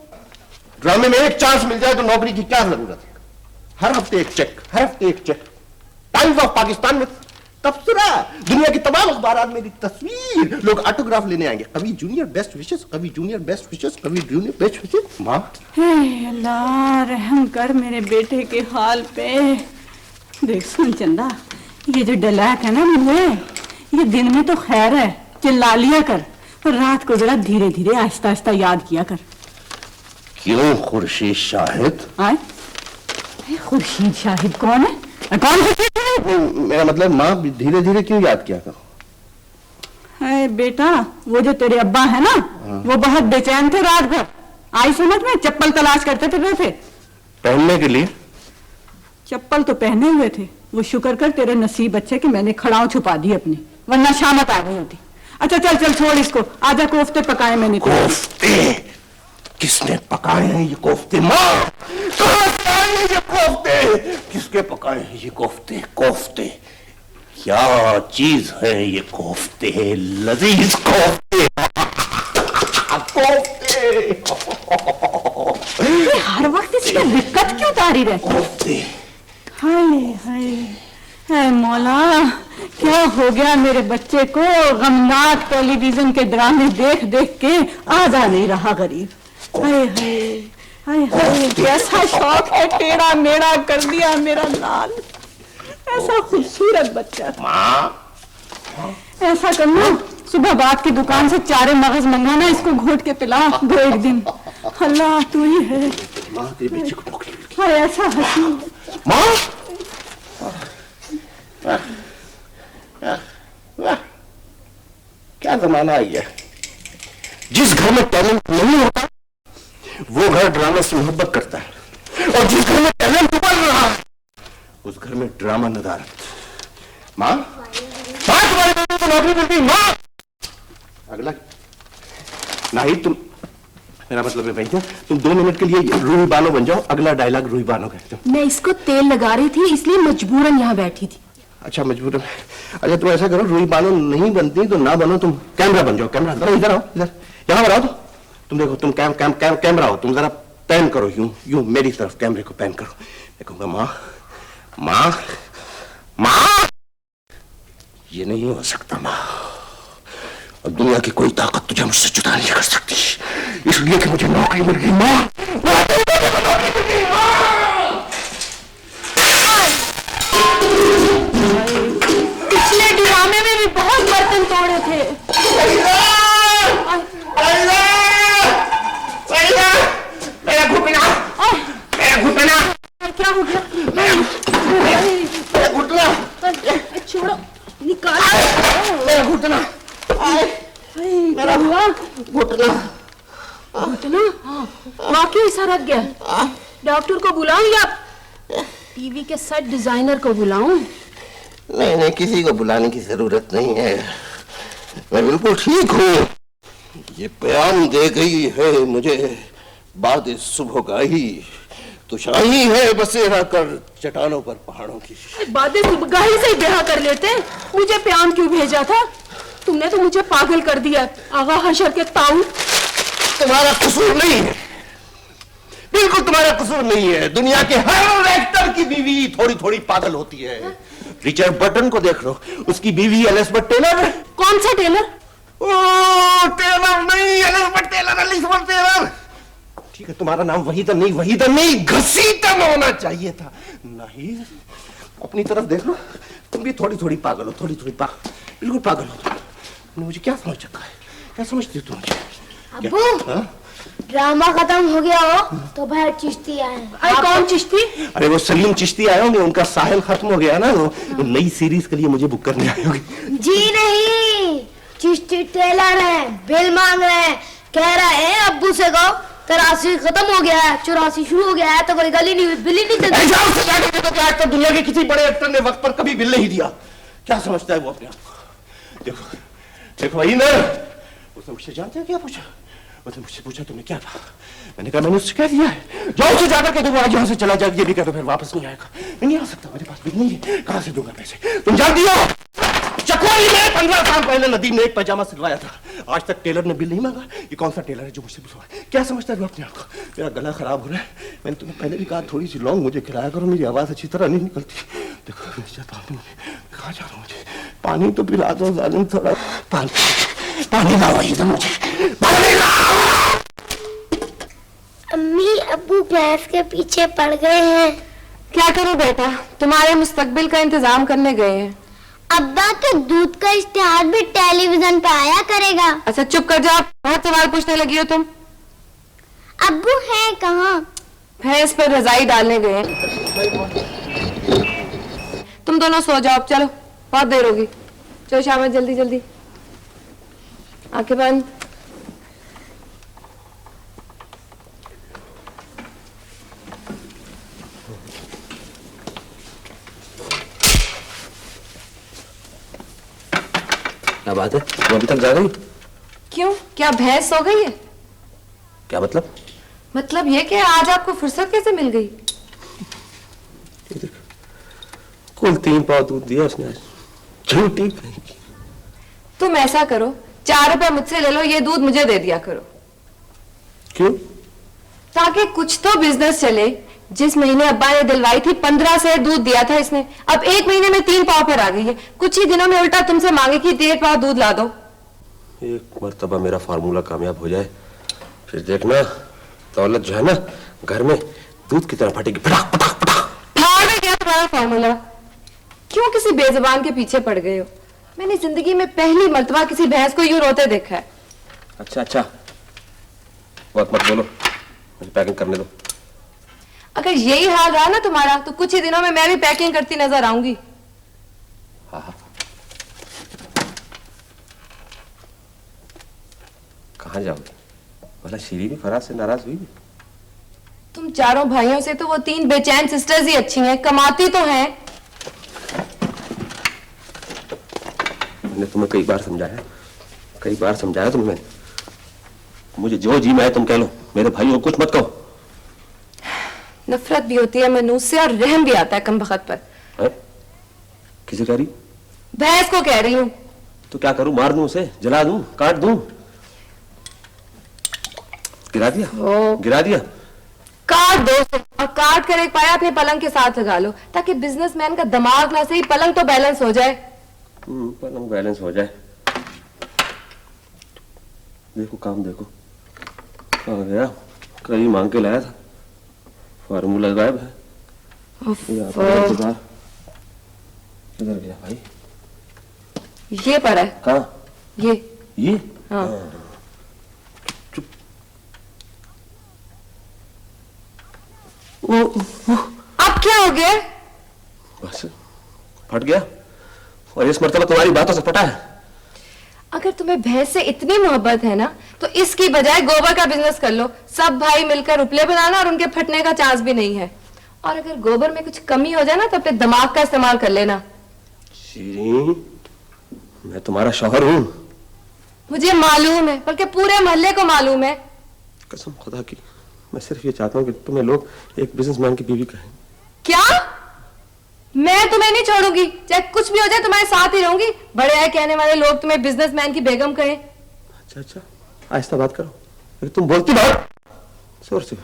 Speaker 3: ड्रामे में एक चांस मिल जाए तो नौकरी की क्या जरूरत है? हर हफ्ते एक चेक, हर हफ्ते एक चेक। टाइम्स ऑफ पाकिस्तान में तबसरा, दुनिया की तमाम अखबारात में मेरी तस्वीर, लोग ऑटोग्राफ लेने आएंगे। कभी जूनियर बेस्ट विशेस, कभी जूनियर बेस्ट विशेस, कभी जूनियर बेस्ट विशेस। माँ
Speaker 2: अल्लाह रहम कर मेरे बेटे के हाल पे। देख सुन चंदा, ये जो डलाक है ना मुझे, ये दिन में तो खैर है, चिल्ला लिया कर, और रात को जरा धीरे धीरे आहिस्ता आहिस्ता याद किया कर।
Speaker 3: क्यों खुर्शीद शाहिद?
Speaker 2: आए खुर्शीद शाहिद कौन है? कौन है?
Speaker 3: मेरा मतलब माँ धीरे धीरे क्यों याद किया करो?
Speaker 2: बेटा वो जो तेरे अब्बा है ना, वो बहुत बेचैन थे रात भर। आई समझ में, चप्पल तलाश करते थे
Speaker 3: पहनने के लिए।
Speaker 2: चप्पल तो पहने हुए थे, वो शुक्र कर तेरे नसीब अच्छे कि मैंने खड़ाऊ छुपा दी अपनी, वरना शामत आ गई होती। अच्छा चल चल छोड़ इसको, आजा कोफ्ते पकाए मैंने।
Speaker 3: कोफ्ते? किसने पकाए हैं ये कोफ्ते? माँ कहाँ से आए हैं ये कोफ्ते? किसके पकाए हैं ये कोफ्ते? कोफ्ते क्या चीज है ये कोफ्ते? लजीज कोफ्ते। कोफ्ते
Speaker 2: हर वक्त इसकी दिक्कत क्यों तारी रहती?
Speaker 3: कोफ्ते।
Speaker 2: हाय हाय हाय मौला, क्या हो गया मेरे बच्चे को? गमनाक टेलीविजन के ड्रामे देख देख के आजा नहीं रहा गरीब। हाय हाय हाय हाय, कैसा शौक है, टेढ़ा मेढ़ा कर दिया मेरा लाल। ऐसा खूबसूरत बच्चा। ऐसा करना, सुबह बाप की दुकान से चारे मगज मंगाना, इसको घोट के पिला दो एक दिन। अल्लाह तू ही है। हाँ ऐसा हसीन
Speaker 3: क्या जमाना आई है। जिस घर में टैलेंट नहीं होता वो घर ड्रामा से मोहब्बत करता है, और जिस घर में टैलेंट उबल रहा है उस घर में ड्रामा नदारत। माँ तुम्हारे बेटे को नौकरी मिल गई माँ। अगला नहीं, तुम, मेरा मतलब है भैया तुम 2 मिनट के लिए रूही बानो बन जाओ। अगला डायलॉग रूही बानो कहते हो।
Speaker 8: मैं इसको तेल लगा रही थी इसलिए मजबूरन यहाँ बैठी थी।
Speaker 3: अच्छा मजबूरन। अच्छा तुम ऐसा करो, रूही बानो नहीं बनती तो ना बनो, तुम कैमरा बन जाओ। कैमरा इधर आओ, इधर यहाँ पर आओ। तुम देखो, तुम कैमरा हो, तुम जरा पैन करो, यूं यूं मेरी तरफ कैमरे को पैन करो। मैं कहूंगा माँ माँ माँ, ये नहीं हो सकता माँ, और दुनिया की कोई ताकत तुझे मुझसे जुदा नहीं कर सकती, इसलिए कि मुझे नौकरी मिल गई माँ।
Speaker 8: पिछले ड्रामे में भी बहुत बर्तन तोड़े थे। वाकई सरक गया। डॉक्टर को बुलाऊं या टीवी के सेट डिजाइनर को बुलाऊं?
Speaker 3: नहीं नहीं, किसी को बुलाने की जरूरत नहीं है, मैं बिल्कुल ठीक हूँ। ये प्याम दे गई है मुझे बाद सुबह का ही, तो शाही है बसेरा कर चट्टानों पर पहाड़ों की।
Speaker 8: बाद सुबगाही से ही ब्याह कर लेते, मुझे प्याम क्यों भेजा था? तुमने तो मुझे पागल कर दिया आगा हशर के ताऊ।
Speaker 3: तुम्हारा कसूर नहीं है, बिल्कुल तुम्हारा कसूर नहीं है। दुनिया के हर एक्टर की बीवी थोड़ी थोड़ी पागल होती है। रिचर्ड बर्टन को देख लो, उसकी बीवी एलिजाबेथ टेलर।
Speaker 8: कौन सा टेलर?
Speaker 3: ओ टेलर नहीं, एलिजाबेथ टेलर, एलिजाबेथ टेलर। ठीक है, तुम्हारा नाम वहीदन नहीं घसीटन होना चाहिए था। नहीं, अपनी तरफ देख लो, तुम भी थोड़ी थोड़ी पागल हो, थोड़ी थोड़ी पागल, बिल्कुल पागल हो तुम। मुझे क्या समझ रखा है, क्या समझती हो तुम मुझे?
Speaker 10: अब्बू, ड्रामा खत्म हो गया हो तो बाहर चिश्ती आए।
Speaker 8: अरे कौन चिश्ती?
Speaker 3: अरे वो सलीम चिश्ती आए होंगे, उनका साहिल खत्म हो गया ना, वो नई सीरीज के लिए मुझे बुक करने आए होंगे।
Speaker 10: जी नहीं, चिश्ती टेलर है, बिल मांग रहे हैं, कह रहे हैं अब्बू से कहो 83 खत्म हो गया है, 84 शुरू हो गया है, तो कोई गली नहीं हुई, बिल ही नहीं चलती।
Speaker 3: तो दुनिया के किसी बड़े एक्टर ने वक्त पर कभी बिल नहीं दिया। क्या समझता है वो अपने आप को? देखो देखो वही ना, उसने मुझसे जानते हैं क्या पूछा? उसने मुझसे पूछा तुमने क्या कहा? मैंने कहा मैंने उससे कह दिया है, जाओ उसे जाकर कह दो आज यहाँ से चला जाए, ये भी कह दो फिर वापस नहीं आएगा। मैं नहीं आ सकता, मेरे पास बिल नहीं है, कहाँ से दूंगा पैसे? तुम जानती हो चकोरी में 15 साल पहले नदीम ने एक पैजामा सिलवाया था, आज तक टेलर ने बिल नहीं मांगा। ये कौन सा टेलर है जो मुझसे बिलवा? क्या समझता है अपने आप को? मेरा गला खराब हो रहा है, मैंने तुम्हें पहले भी कहा थोड़ी सी लौंग मुझे खिलाया करो, मेरी आवाज अच्छी तरह नहीं निकलती। देखो कहाँ जा रहा हूँ, मुझे पानी तो पिला दो जालिम, थोड़ा पानी लाओ इधर, मुझे पानी लाओ।
Speaker 10: अम्मी अब्बू भैंस के पीछे पड़ गए हैं।
Speaker 9: क्या करो बेटा, तुम्हारे मुस्तकबिल का इंतजाम करने गए हैं।
Speaker 10: अब्बा के दूध का इश्तिहार भी टेलीविजन पे आया करेगा।
Speaker 9: अच्छा चुप कर जाओ, बहुत सवाल पूछने लगी हो तुम।
Speaker 10: अब्बू है कहाँ?
Speaker 9: भैंस पर रजाई डालने गए। तुम दोनों सो जाओ, चलो बहुत देर होगी। चलो शाबाश, जल्दी जल्दी, आंखें बंद।
Speaker 11: क्या बात है, तुम अभी तक जा रही?
Speaker 9: क्यों, क्या भैंस सो गई है?
Speaker 11: क्या मतलब?
Speaker 9: मतलब ये कि आज आपको फुर्सत कैसे मिल गई?
Speaker 11: कुल 3 पाव दूध दिया उसने आज, झूठी।
Speaker 9: तुम ऐसा करो, 4 रुपए मुझसे ले लो, ये दूध मुझे दे दिया करो।
Speaker 11: क्यों?
Speaker 9: ताकि कुछ तो बिजनेस चले। जिस महीने अब्बा ने दिलवाई थी 15 से दूध दिया था इसने, अब 1 महीने में 3 पाव पर आ गई है। कुछ ही दिनों में उल्टा तुमसे मांगे कि 1.5 पाव दूध ला दो।
Speaker 11: एक मर्तबा मेरा फार्मूला कामयाब हो जाए, फिर देखना दौलत जो है ना घर में दूध की तरह फटेगी, पटाख पटाख पटाख।
Speaker 9: फाड़ में गया तुम्हारा फार्मूला। क्यों किसी बेजुबान के पीछे पड़ गए हो? मैंने जिंदगी में पहली मर्तबा किसी भैंस को यूं रोते देखा है।
Speaker 11: अच्छा बहुत मत बोलो, मुझे पैकिंग करने दो।
Speaker 9: अगर यही हाल रहा ना तुम्हारा, तो कुछ ही दिनों में मैं भी पैकिंग करती नजर आऊंगी।
Speaker 11: हाँ। कहाँ जाओगे? भला शीरी भी फराज से नाराज हुई?
Speaker 9: तुम चारों भाइयों से तो वो 3 बेचैन सिस्टर्स ही अच्छी हैं, कमाती तो हैं।
Speaker 11: मैंने तुम्हें कई बार समझाया तुम्हें। मुझे जो जी में आए तुम कह लो, मेरे भाइयों को कुछ मत कहो।
Speaker 9: नफरत भी होती है मनूस से और रहम भी आता है कम बखत पर।
Speaker 11: किसे कह रही?
Speaker 9: भैंस को कह रही हूँ।
Speaker 11: तो क्या करूं, मार दूं उसे, जला दूं, काट दूं? गिरा दिया?
Speaker 9: काट दो और काट कर एक पाया अपने पलंग के साथ लगा लो, ताकि बिजनेसमैन का दिमाग ना सही पलंग तो बैलेंस हो जाए।
Speaker 11: पलंग बैलेंस हो जाए। देखो काम देखो, आ गया, कहीं मांग के लाया था, फार्मूला गायब है। किधर गया भाई?
Speaker 9: ये पड़ा है।
Speaker 11: कहाँ? ये?
Speaker 9: हाँ।
Speaker 11: चुप।
Speaker 9: अब क्या हो गया?
Speaker 11: बस फट गया, और इस मर्तबा तुम्हारी बातों से फटा है।
Speaker 9: अगर तुम्हें भैंस से इतनी मोहब्बत है ना, तो इसकी बजाय गोबर का बिजनेस कर लो। सब भाई मिलकर उपले बनाना और उनके फटने का चांस भी नहीं है। और अगर गोबर में कुछ कमी हो जाए ना तो अपने दिमाग का इस्तेमाल कर लेना।
Speaker 11: शीरीन, मैं तुम्हारा शौहर हूं।
Speaker 9: मुझे मालूम है, बल्कि पूरे मोहल्ले को मालूम है।
Speaker 11: कसम खुदा की, मैं सिर्फ ये चाहता हूँ कि तुम्हें लोग एक बिजनेसमैन की बीवी कहें।
Speaker 9: क्या? मैं तुम्हें नहीं छोड़ूंगी, चाहे कुछ भी हो जाए तुम्हारे साथ ही रहूंगी। बड़े आए कहने वाले लोग तुम्हें बिजनेसमैन की बेगम कहें।
Speaker 11: अच्छा अच्छा, आहिस्ता बात करो। अरे तुम बोलती बात जोर से।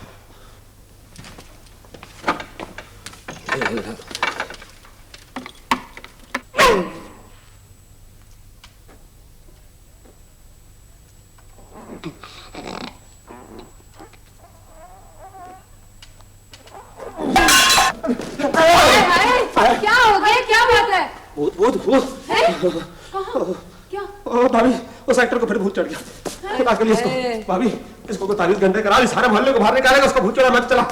Speaker 9: क्या हो गया? क्या बात है?
Speaker 11: भूत भूत भूत।
Speaker 9: क्या?
Speaker 11: ओ भाभी, उस एक्टर को फिर भूत चढ़ गया। खुदा के लिए इसको, भाभी इसको को 40 घंटे करा दी, सारे मोहल्ले को बाहर निकालेगा, उसको भूत चढ़ा। मत चला।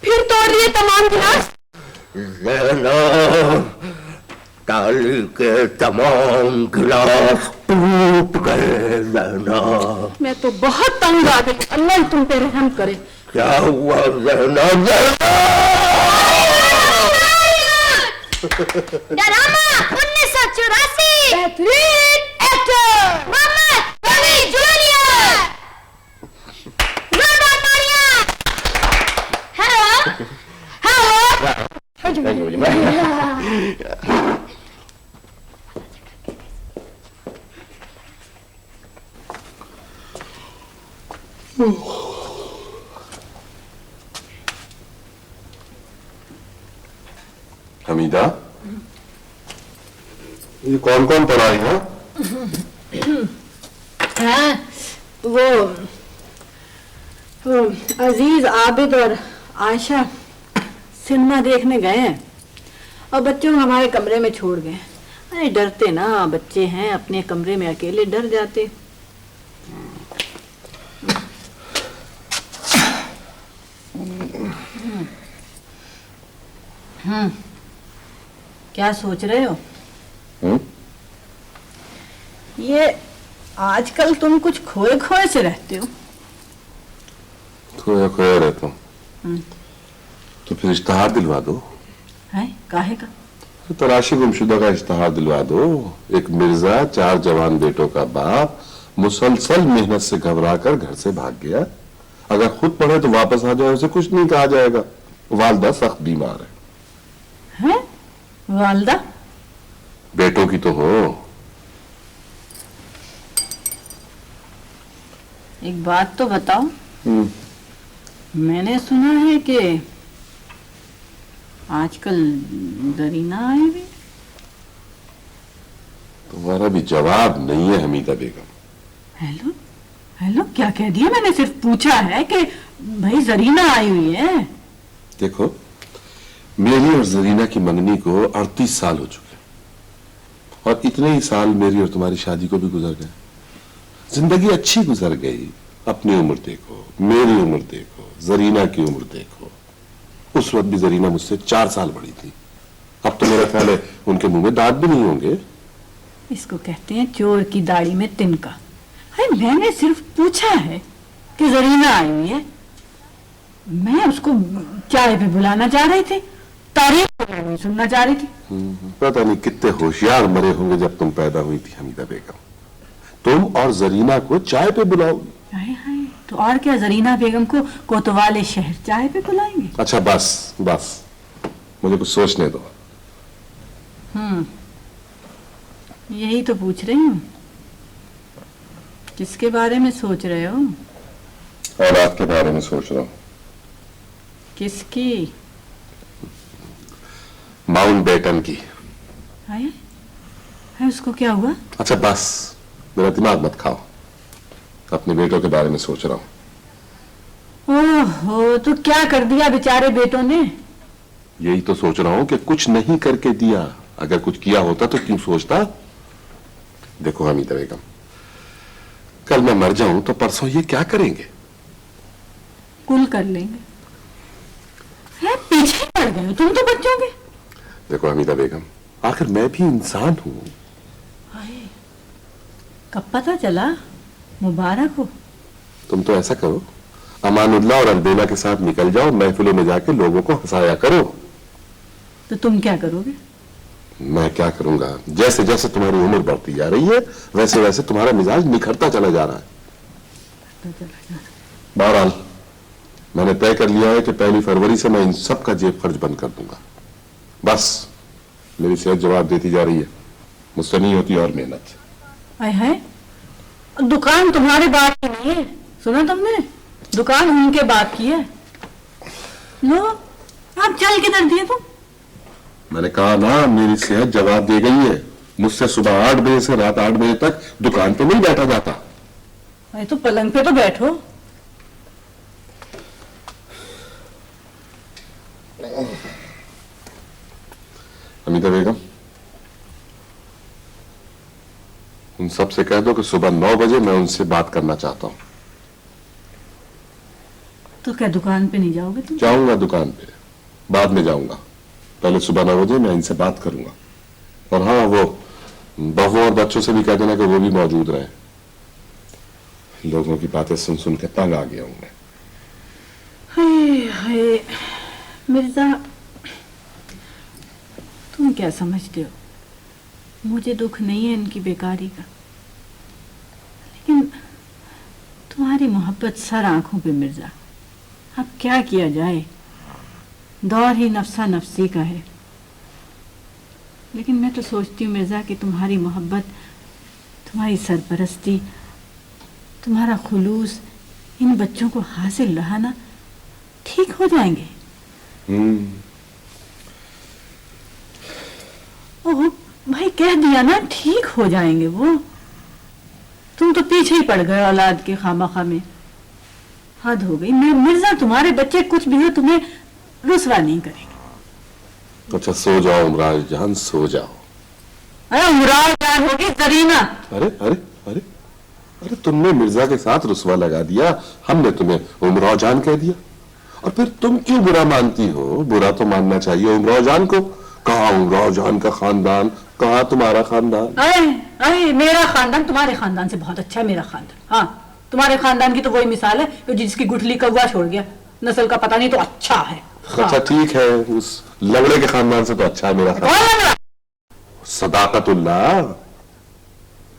Speaker 9: फिर तोड़ दिए तमाम गिलास।
Speaker 3: ताली के तमाम गिलास टूट गए।
Speaker 2: मैं तो बहुत तंग आ गई। अल्लाह तुम पे रहम करे।
Speaker 3: क्या हुआ रहना?
Speaker 10: ड्रामा 1984, बेहतरीन एक्टर मोहम्मद रफी जूनियर। जोरदार तालियां। हेलो
Speaker 1: हमीदा, ये कौन कौन पढ़ा है?
Speaker 2: हाँ, वो अजीज, आबिद और आयशा सिनेमा देखने गए हैं और बच्चों को हमारे कमरे में छोड़ गए। अरे डरते ना, बच्चे हैं, अपने कमरे में अकेले डर जाते। क्या सोच रहे हो? ये आजकल तुम कुछ खोए खोए से रहते हो।
Speaker 1: खोया खोया रहता हूँ तो फिर इश्तहार दिलवा दो।
Speaker 2: है काहे का?
Speaker 1: तो तलाशी गुमशुदा का इश्तहार दिलवा दो। एक मिर्जा 4 जवान बेटों का बाप मुसलसल मेहनत से घबराकर घर से भाग गया। अगर खुद पढ़े तो वापस आ जाए, उसे कुछ नहीं कहा जाएगा। वालदा सख्त बीमार
Speaker 2: है। वालदा?
Speaker 1: बेटों की तो हो।
Speaker 2: एक बात तो बताओ, मैंने सुना है कि आजकल जरीना आई भी।
Speaker 1: तुम्हारा भी जवाब नहीं है हमीदा बेगम।
Speaker 2: हेलो हेलो, क्या कह दिया? मैंने सिर्फ पूछा है कि भाई जरीना आई हुई है।
Speaker 1: देखो, मेरी और जरीना की मंगनी को 38 साल हो चुके और इतने ही साल मेरी और तुम्हारी शादी को भी गुजर गए। जिंदगी अच्छी गुजर गई। अपनी उम्र देखो, मेरी उम्र देखो, जरीना की उम्र देखो। उस वक्त भी जरीना मुझसे 4 साल बड़ी थी। अब तो मेरा ख्याल है उनके मुंह में दांत भी नहीं होंगे।
Speaker 2: इसको कहते हैं चोर की दाढ़ी में तिनका। अरे मैंने सिर्फ पूछा है कि जरीना आई हुई है। मैं उसको चाय पे बुलाना चाह रही थी, तारीफ सुनना चाह रही थी।
Speaker 1: पता नहीं कितने होशियार मरे होंगे जब तुम पैदा हुई थी हमीदा बेगम। तुम और जरीना को चाय पे बुलाओगी।
Speaker 2: हाय हाय, तो और क्या, जरीना बेगम को कोतवाले शहर चाय पे बुलाएंगे?
Speaker 1: अच्छा बस बस, मुझे कुछ सोचने दो।
Speaker 2: यही तो पूछ रही हूँ, किसके बारे में सोच रहे हो?
Speaker 1: औलाद के बारे में सोच रहा हूँ।
Speaker 2: किसकी?
Speaker 1: माउंट बेटन की।
Speaker 2: है उसको क्या हुआ?
Speaker 1: अच्छा बस, मेरा दिमाग मत खाओ। अपने बेटों के बारे में सोच रहा हूँ।
Speaker 2: ओहो, तो क्या कर दिया बेचारे बेटों ने?
Speaker 1: यही तो सोच रहा हूँ कि कुछ नहीं करके दिया। अगर कुछ किया होता तो क्यों सोचता। देखो हमीदा बेगम, कल मैं मर जाऊं तो परसों ये क्या करेंगे?
Speaker 2: कुल कर लेंगे। है, पीछे पड़ गए तुम तो बच्चों के।
Speaker 1: देखो हमीदा बेगम, आखिर मैं भी इंसान हूं।
Speaker 2: हाय, कब पता चला? मुबारक हो।
Speaker 1: तुम तो ऐसा करो, अमानुल्लाह और अलबेला के साथ निकल जाओ, महफिलों में जाके लोगों को हंसाया करो।
Speaker 2: तो तुम क्या करोगे?
Speaker 1: मैं क्या करूंगा? जैसे जैसे तुम्हारी उम्र बढ़ती जा रही है वैसे वैसे तुम्हारा मिजाज निखरता चला जा रहा है। बहरहाल मैंने तय कर लिया है कि 1 फरवरी से मैं इन सब का जेब खर्च बंद कर दूंगा। बस मेरी सेहत जवाब देती जा रही है, मुझसे नहीं होती और मेहनत।
Speaker 2: हाय हाय, दुकान तुम्हारे बाप की नहीं है, सुना तुमने? दुकान उनके बाप की है। लो, आप चल किधर दिए तुम?
Speaker 1: मैंने कहा ना, मेरी सेहत जवाब दे गई है। मुझसे सुबह 8 बजे से रात 8 बजे तक दुकान पे नहीं बैठा जाता।
Speaker 2: अरे तो पलंग पे तो बैठो।
Speaker 1: हमीदा बेगम, उन सब से कह दो कि सुबह 9 बजे मैं उनसे बात करना चाहता हूं।
Speaker 2: तो क्या दुकान पे नहीं जाओगे तुम?
Speaker 1: जाऊंगा दुकान पे, बाद में जाऊंगा। पहले सुबह 9 बजे मैं इनसे बात करूंगा। और हाँ, वो बहू और बच्चों से भी कह देना कि वो भी मौजूद रहे। लोगों की बातें सुन सुन के तंग आ गया हूं मैं।
Speaker 2: हाय हाय मिर्जा, तुम क्या समझते हो? मुझे दुख नहीं है इनकी बेकारी का, लेकिन तुम्हारी मोहब्बत सर आंखों पे मिर्जा। अब क्या किया जाए, दौर ही नफसा नफसी का है। लेकिन मैं तो सोचती हूँ मिर्जा कि तुम्हारी मोहब्बत, तुम्हारी सरपरस्ती, तुम्हारा खुलूस इन बच्चों को हासिल रहा ना, ठीक हो जाएंगे। ओह भाई, कह दिया ना, ठीक हो जाएंगे वो। तुम तो पीछे ही पड़ गए औलाद के खामखा में। हद हो गई। मैं मिर्जा, तुम्हारे बच्चे कुछ भी हो तुम्हें रुसवा नहीं करेंगे।
Speaker 1: अच्छा सो जाओ उमराज जान, सो जाओ।
Speaker 2: अरे उमराज जान होगी जरीना।
Speaker 1: अरे अरे अरे अरे, तुमने मिर्जा के साथ रुसवा लगा दिया, हमने तुम्हें उमराव जान कह दिया। और फिर तुम क्यों बुरा मानती हो? बुरा तो मानना चाहिए उमराव जान को। कहाँ उमराव जान का खानदान, कहाँ तुम्हारा खानदान?
Speaker 2: अरे अरे, मेरा खानदान तुम्हारे खानदान से बहुत अच्छा है। मेरा खानदान, हाँ, तुम्हारे खानदान की तो वही मिसाल है जिसकी गुठली कौवा छोड़ गया। नस्ल का पता नहीं तो अच्छा है। हाँ।
Speaker 1: अच्छा ठीक है, उस लवड़े के खानदान से तो अच्छा है मेरा खानदान। सदाकतुल्लाह,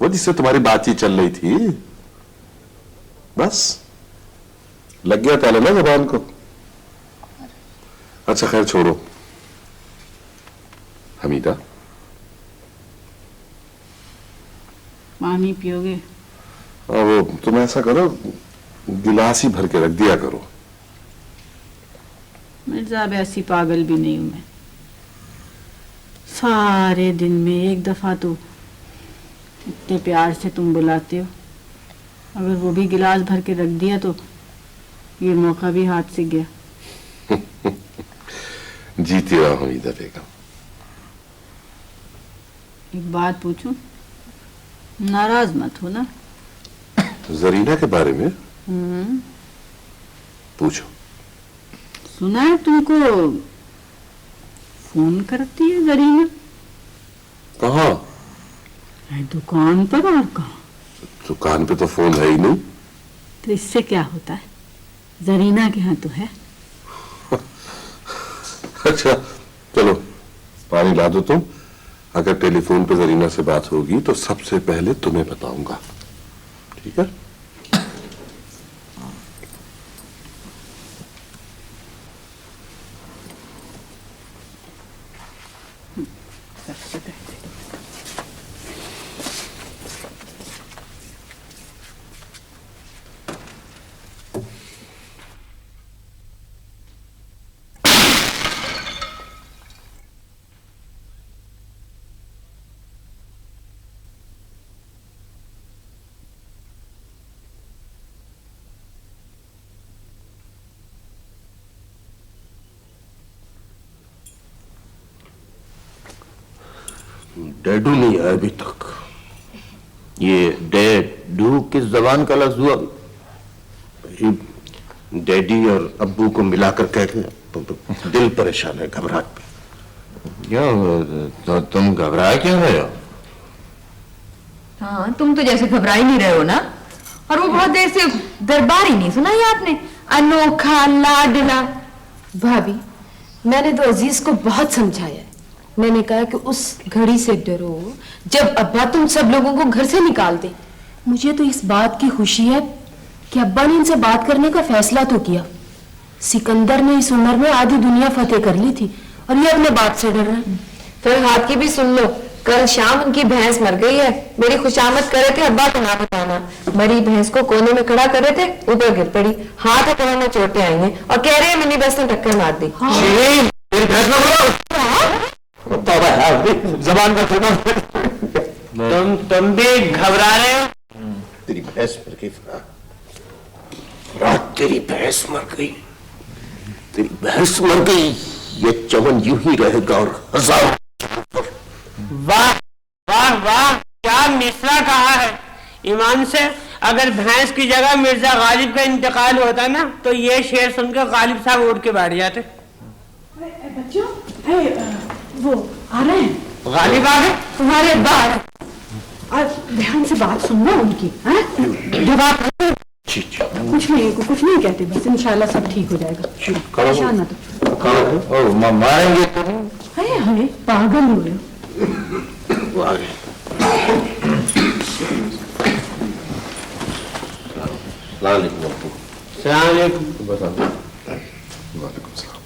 Speaker 1: वो जिससे तुम्हारी बातचीत चल रही थी, बस लग गया ताला ना जबान को। अच्छा खैर छोड़ो। हमीदा,
Speaker 2: पानी पियोगे?
Speaker 1: हाँ, वो तुम ऐसा करो, गिलास ही भर के रख दिया करो।
Speaker 2: मिर्जा, अब ऐसी पागल भी नहीं हूं मैं। सारे दिन में एक दफा तो इतने प्यार से तुम बुलाते हो, अगर वो भी गिलास भर के रख दिया तो ये मौका भी हाथ से गया।
Speaker 1: जीती रहो हमीदा बेगम।
Speaker 2: एक बात पूछूं? नाराज मत हो ना?
Speaker 1: जरीना के बारे में पूछो।
Speaker 2: सुना है तुमको फोन करती है जरीना?
Speaker 1: कहाँ?
Speaker 2: दुकान पर। और कहाँ?
Speaker 1: दुकान पे तो फोन है ही नहीं।
Speaker 2: तो इससे क्या होता है? जरीना के यहाँ तो है।
Speaker 1: अच्छा चलो पानी ला दो तुम। अगर टेलीफोन पे जरीना से बात होगी तो सबसे पहले तुम्हें बताऊंगा, ठीक है?
Speaker 3: डैडू नहीं आया अभी तक। ये डैडू किस जबान का लफ्ज हुआ? डैडी और अब्बू को मिलाकर कह के तो दिल परेशान है, घबराहट पे।
Speaker 4: क्यों तो तुम घबरा क्यों रहे हो?
Speaker 9: हाँ, तुम तो जैसे घबरा ही नहीं रहे हो ना। और वो बहुत देर से दरबार ही नहीं सुना है आपने, अनोखा लाडला। भाभी, मैंने तो अजीज को बहुत समझाया है। मैंने कहा कि उस घड़ी से डरो जब अब्बा तुम सब लोगों को घर से निकाल दे। मुझे तो इस बात की खुशी है कि अब्बा ने इनसे बात करने का फैसला तो किया। सिकंदर ने इस उम्र में आधी दुनिया फतेह कर ली थी और ये अपने बाप से डर रहा है। फिर हाथ की भी सुन लो, कल शाम उनकी भैंस मर गई है। मेरी खुशामद करे थे, अब्बा को ना बताना। मरी भैंस को कोने में खड़ा करे थे, ऊपर गिर पड़ी, हाथ पैर में चोटें आई हैं और कह रहे हैं मिनी बस ने टक्कर मार दी।
Speaker 3: जबान का
Speaker 7: तुम भी घबरा रहे हो?
Speaker 3: तेरी भैंस मर गई रात, तेरी भैंस मर गई, तेरी भैंस मर गई। ये चमन यूं ही रहेगा और हजार।
Speaker 7: वाह वाह वाह, क्या मिसरा कहा है। ईमान से अगर भैंस की जगह मिर्जा गालिब का इंतकाल होता ना तो ये शेर सुनकर गालिब साहब उठ के बैठ जाते।
Speaker 2: बच्चों, वो आ रहे हैं।
Speaker 7: गालिब आ गए?
Speaker 2: तुम्हारे बाहर आज ध्यान से बात सुनना उनकी। जवाब कुछ नहीं कहते, बस इंशाल्लाह सब ठीक हो जाएगा। परेशान ना तो
Speaker 4: मारेंगे तो
Speaker 2: हाय पागल हुए।
Speaker 1: वालेकुम सलाम।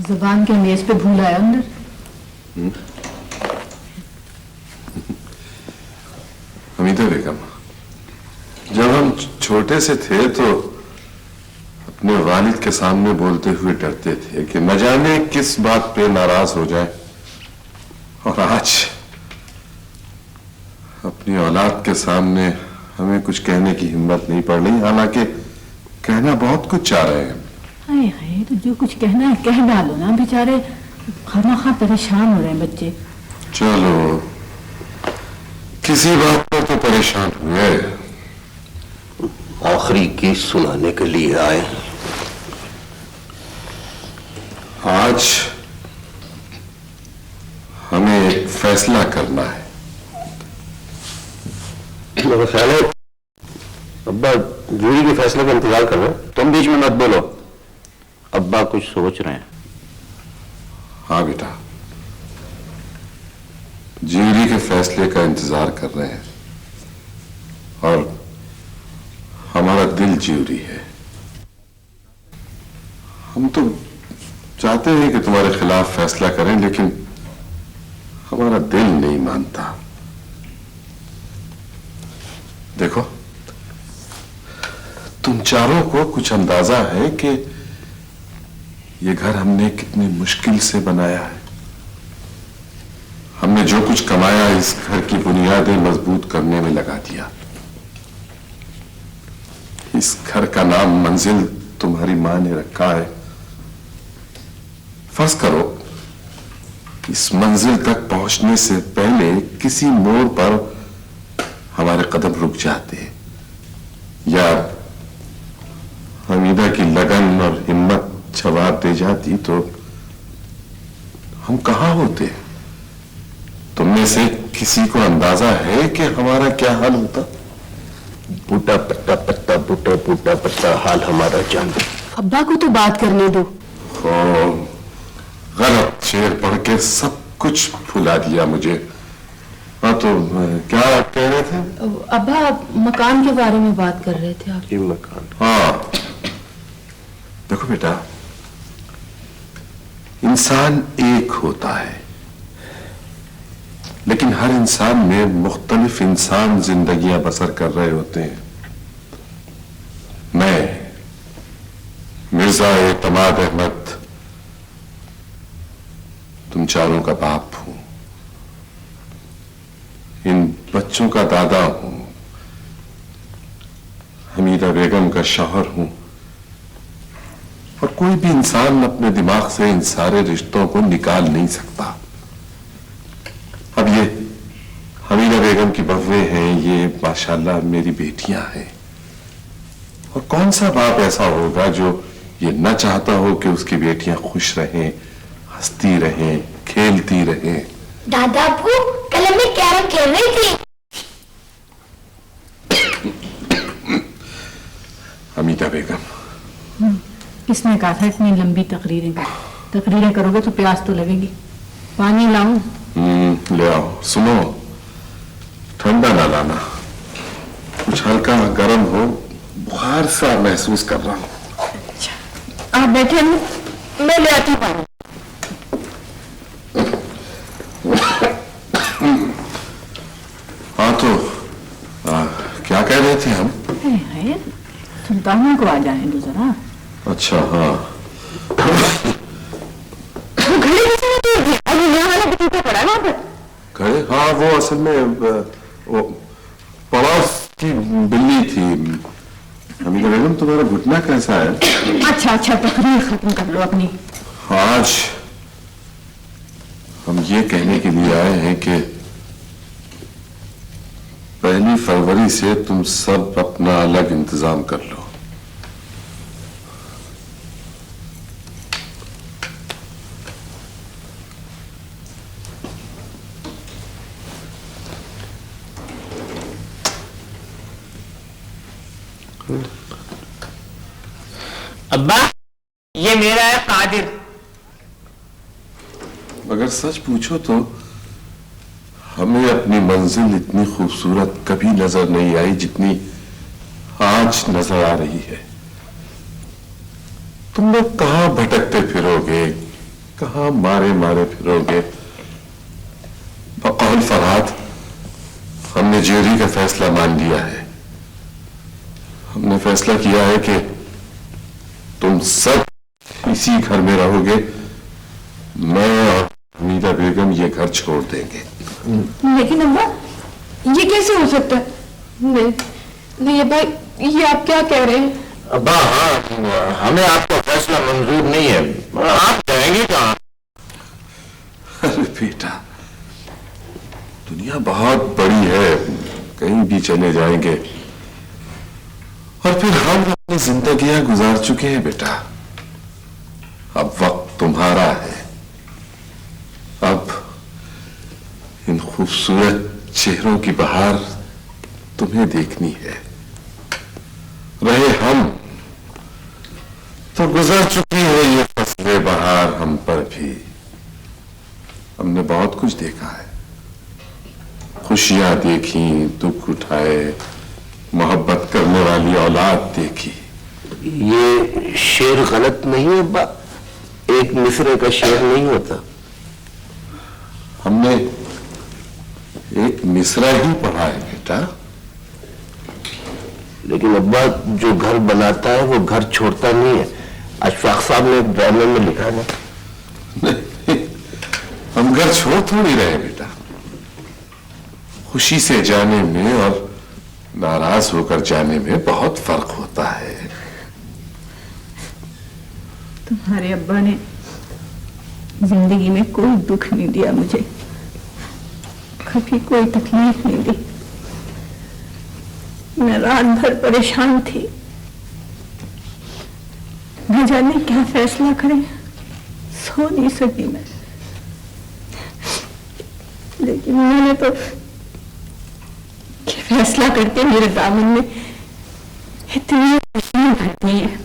Speaker 2: जुबान के मेज पे भूल आया अंदर।
Speaker 1: हमीदा बेगम, जब हम छोटे से थे तो अपने वालिद के सामने बोलते हुए डरते थे कि न जाने किस बात पे नाराज हो जाए, और आज अपनी औलाद के सामने हमें कुछ कहने की हिम्मत नहीं पड़ रही, हालांकि कहना बहुत कुछ चाह रहे हैं।
Speaker 2: हाय हाय, तो जो कुछ कहना है कह डालो ना, बेचारे खामखा परेशान हो रहे हैं बच्चे।
Speaker 1: चलो, किसी बात पर तो परेशान हुए।
Speaker 3: आखिरी गीत सुनाने के लिए आए।
Speaker 1: आज हमें एक फैसला करना है।
Speaker 3: मेरा ख्याल है अब्बा जूरी के फैसले का इंतजार कर रहे हैं।
Speaker 4: तुम बीच में मत बोलो, अब्बा कुछ सोच रहे हैं।
Speaker 1: हाँ बेटा, ज्यूरी के फैसले का इंतजार कर रहे हैं और हमारा दिल ज्यूरी है। हम तो चाहते हैं कि तुम्हारे खिलाफ फैसला करें, लेकिन हमारा दिल नहीं मानता। देखो, तुम चारों को कुछ अंदाजा है कि ये घर हमने कितनी मुश्किल से बनाया है। हमने जो कुछ कमाया इस घर की बुनियादें मजबूत करने में लगा दिया। इस घर का नाम मंजिल तुम्हारी मां ने रखा है। फर्ज करो इस मंजिल तक पहुंचने से पहले किसी मोड़ पर हमारे कदम रुक जाते या हमीदा की लगन और हिम्मत जवाब दे जाती तो हम कहां होते। तुमने से किसी को अंदाजा है कि हमारा क्या हाल होता?
Speaker 3: बूटा पत्ता पत्ता बूटा बूटा पत्ता हाल हमारा जान।
Speaker 2: अब्बा को तो बात करने दो।
Speaker 1: गलत शेर पढ़ के सब कुछ भुला दिया मुझे। हाँ, तो क्या कह रहे थे?
Speaker 8: अब्बा मकान के बारे में बात कर रहे थे आप।
Speaker 3: ये मकान।
Speaker 1: हाँ, देखो बेटा, इंसान एक होता है, लेकिन हर इंसान में मुख्तलिफ इंसान जिंदगियां बसर कर रहे होते हैं। मैं मिर्जा एतमाद अहमद तुम चारों का बाप हूं, इन बच्चों का दादा हूं, हमीदा बेगम का शौहर हूं, और कोई भी इंसान अपने दिमाग से इन सारे रिश्तों को निकाल नहीं सकता। अब ये बेगम की बहुएं हैं, ये माशाल्लाह मेरी बेटियां हैं। और कौन सा बाप ऐसा होगा जो ये न चाहता हो कि उसकी बेटियां खुश रहें, हंसती रहें, खेलती रहें।
Speaker 10: दादा अब्बू, कल मैं कैरम खेल रही थी।
Speaker 1: हमीदा बेगम,
Speaker 2: किसने कहा था इतनी लंबी तकरीरें करोगे तो प्यास तो लगेगी। पानी लाऊं?
Speaker 1: ले आओ। सुनो, ठंडा ना लाना, कुछ हल्का गर्म हो, बुखार सा महसूस कर रहा हूँ।
Speaker 2: अच्छा, आप बैठे, मैं ले आती हूँ।
Speaker 1: हाँ तो क्या कह रहे थे हम?
Speaker 2: सुल्ताना को आ जाने दो जरा।
Speaker 1: अच्छा, हाँ। घड़े, हाँ वो असल में वो पड़ोस की बिल्ली थी। हमीदा बेगम, तुम्हारा घुटना कैसा है?
Speaker 2: अच्छा, तकरीर खत्म कर लो अपनी।
Speaker 1: आज हम ये कहने के लिए आए हैं कि 1 फरवरी से तुम सब अपना अलग इंतजाम कर लो।
Speaker 7: अब्बा, ये मेरा है कादिर।
Speaker 1: अगर सच पूछो तो हमें अपनी मंजिल इतनी खूबसूरत कभी नजर नहीं आई जितनी आज नजर आ रही है। तुम लोग कहां भटकते फिरोगे, कहां मारे मारे फिरोगे। बकौल फरहाद, हमने जेरी का फैसला मान लिया है। हमने फैसला किया है कि तुम सब इसी घर में रहोगे। मैं और हमीदा बेगम ये घर छोड़ देंगे।
Speaker 8: लेकिन अब्बा, ये कैसे हो सकता है? नहीं अब्बा, ये आप क्या कह रहे हैं?
Speaker 3: अब्बा, हाँ, हमें आपका फैसला मंजूर नहीं है। आप जाएंगे कहाँ?
Speaker 1: अरे बेटा, दुनिया बहुत बड़ी है, कहीं भी चले जाएंगे। और फिर हम अपनी जिंदगियां गुजार चुके हैं बेटा। अब वक्त तुम्हारा है। अब इन खूबसूरत चेहरों की बहार तुम्हें देखनी है। रहे हम तो गुजर चुकी है ये फसले बहार हम पर भी। हमने बहुत कुछ देखा है, खुशियां देखी, दुख उठाए, मोहब्बत करने वाली औलाद देखी।
Speaker 3: ये शेर गलत नहीं है अब्बा, एक मिसरे का शेर नहीं होता।
Speaker 1: हमने एक मिसरा ही पढ़ा है बेटा।
Speaker 3: लेकिन अब्बा, जो घर बनाता है वो घर छोड़ता नहीं है। अशफाक साहब ने एक ड्रामे में लिखा ना।
Speaker 1: नहीं, हम घर छोड़ थोड़ी रहे बेटा। खुशी से जाने में और नाराज होकर जाने में बहुत फर्क होता है।
Speaker 2: तुम्हारे अब्बा ने जिंदगी में कोई दुख नहीं दिया मुझे, कभी कोई तकलीफ नहीं दी। मैं रात भर परेशान थी, न जाने क्या फैसला करें, सो नहीं सकी मैं। लेकिन मैंने तो फैसला करके मेरे दामन में इतनी खुशियां भरती हैं,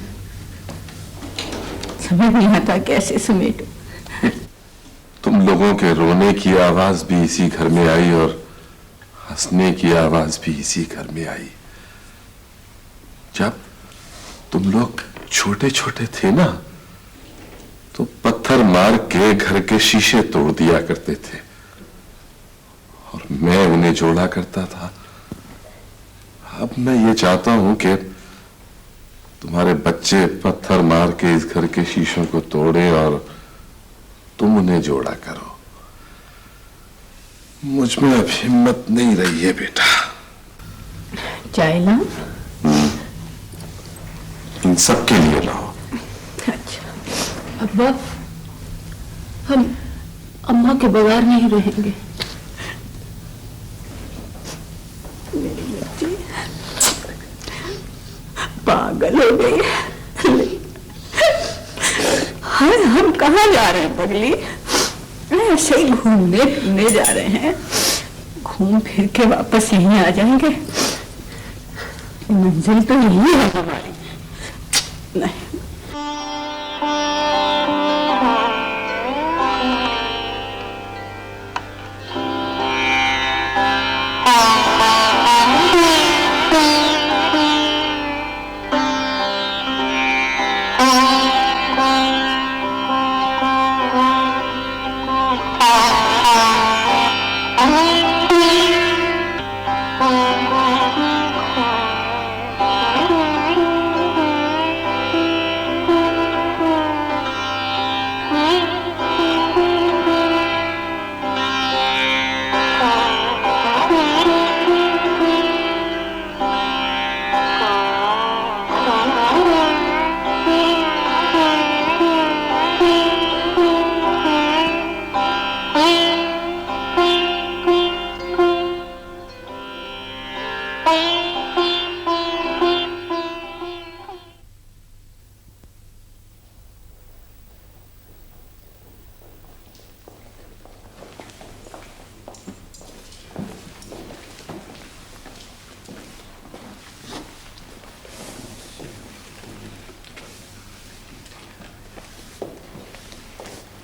Speaker 2: समझ नहीं आता कैसे समेटूं।
Speaker 1: तुम लोगों के रोने की आवाज भी इसी घर में आई और हंसने की आवाज भी इसी घर में आई। जब तुम लोग छोटे छोटे थे ना, तो पत्थर मार के घर के शीशे तोड़ दिया करते थे और मैं उन्हें जोड़ा करता था। अब मैं ये चाहता हूं कि तुम्हारे बच्चे पत्थर मार के इस घर के शीशों को तोड़े और तुम उन्हें जोड़ा करो। मुझ में अब हिम्मत नहीं रही है बेटा।
Speaker 2: चाय लाऊं?
Speaker 1: इन सब के लिए लाओ।
Speaker 8: अच्छा अब्बा, हम अम्मा के बगैर नहीं रहेंगे।
Speaker 2: पागल हो गई है। हाय, हम कहाँ जा रहे हैं पगली? ऐसे ही घूमने फिरने जा रहे हैं, घूम फिर के वापस यहीं आ जाएंगे। मंजिल तो यही है हमारी। नहीं,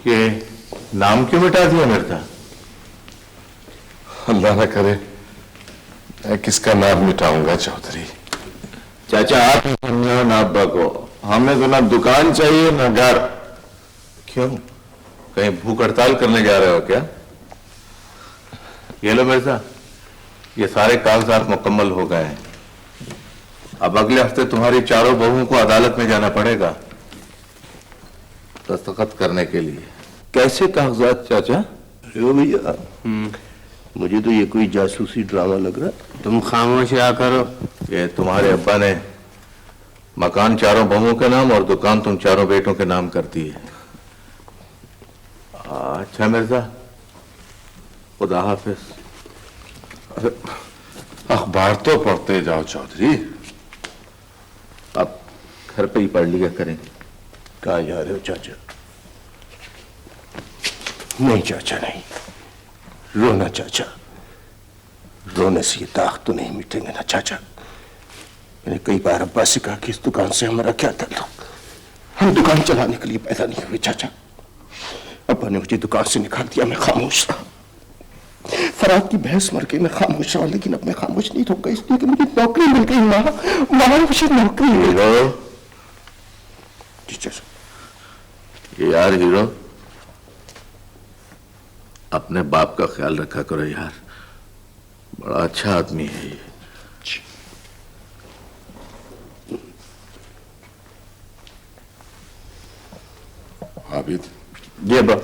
Speaker 12: ये नाम क्यों मिटा दिया मिर्जा?
Speaker 1: अल्लाह न करे, मैं किसका नाम मिटाऊंगा चौधरी।
Speaker 12: चाचा आप समझो ना अब्बा को, हमें तो ना दुकान चाहिए ना घर। क्यों, कहीं भूख हड़ताल करने जा रहे हो क्या? ये लो मिर्जा, ये सारे कागजात मुकम्मल हो गए हैं। अब अगले हफ्ते तुम्हारी चारों बहुओं को अदालत में जाना पड़ेगा दस्तखत करने के लिए।
Speaker 3: कैसे कागजात चाचा? अरे भैया, मुझे तो ये कोई जासूसी ड्रामा लग रहा।
Speaker 7: तुम खामोश रहा करो।
Speaker 12: ये तुम्हारे अब्बा ने मकान चारों बहुओं के नाम और दुकान तुम चारों बेटों के नाम कर दी है। अच्छा मिर्जा, खुदा हाफिज।
Speaker 1: अखबार तो पढ़ते जाओ चौधरी।
Speaker 12: अब घर पे ही पढ़ लिया करेंगे।
Speaker 3: कहाँ जा रहे हो चाचा? नहीं चाचा नहीं, रोना चाचा, रोने से ये दाग तो नहीं मिटेंगे ना चाचा। मैंने कई बार अब्बा से कहा कि इस दुकान से हमारा क्या ताल्लुक, हम दुकान चलाने के लिए पैदा नहीं हुए चाचा। अब्बा ने मुझे दुकान से निकाल दिया, मैं खामोश रहा। फराद की भैंस मर गई, मैं खामोश रहा, लेकिन अब मैं खामोश नहीं रहूंगा, इसलिए कि मुझे नौकरी मिल गई। माँ मुझे नौकरी मिल गई। जी चाचा।
Speaker 12: ये यार हीरो, अपने बाप का ख्याल रखा करो यार, बड़ा अच्छा आदमी है ये।
Speaker 1: आबिद,
Speaker 12: ये बा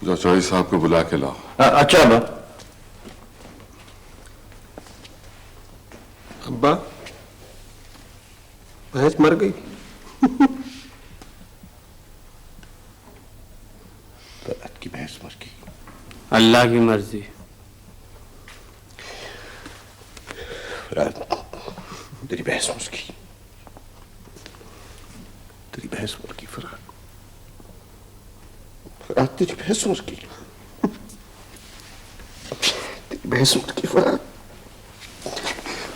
Speaker 1: जो चौधरी साहब को बुला के लाओ।
Speaker 12: अच्छा बा।
Speaker 11: अब्बा, भैंस मर गई।
Speaker 3: फराद की भैंस मर गई।
Speaker 7: अल्लाह की मर्जी।
Speaker 3: फराद, तेरी भैंस मर गई, तेरी भैंस मर गई फराद। फराद तेरी भैंस मर गई, तेरी भैंस मर गई फराद।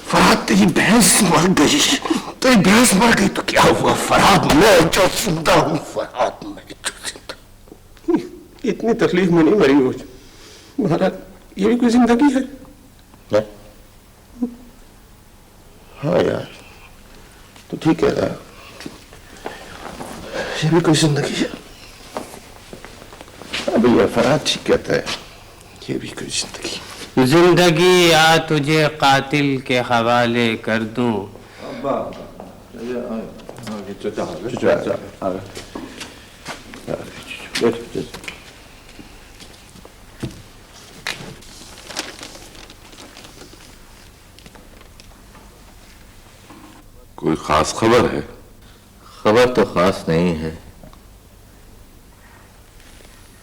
Speaker 3: फराद तेरी भैंस मर गई, तेरी भैंस मर गई तो क्या हुआ फराद? मैं जो जिंदा हूं फराद, मैं जो जिंदा।
Speaker 11: इतनी तकलीफ में नहीं मरी वो महाराज, ये भी कोई जिंदगी है?
Speaker 3: हाँ यार, तो ठीक है यार, ये भी कोई जिंदगी है। हाँ भैया, फराद ठीक कहता है, ये भी कोई जिंदगी।
Speaker 7: जिंदगी या तुझे कातिल के हवाले कर दूं।
Speaker 1: कोई खास खबर है?
Speaker 12: खबर तो खास नहीं है,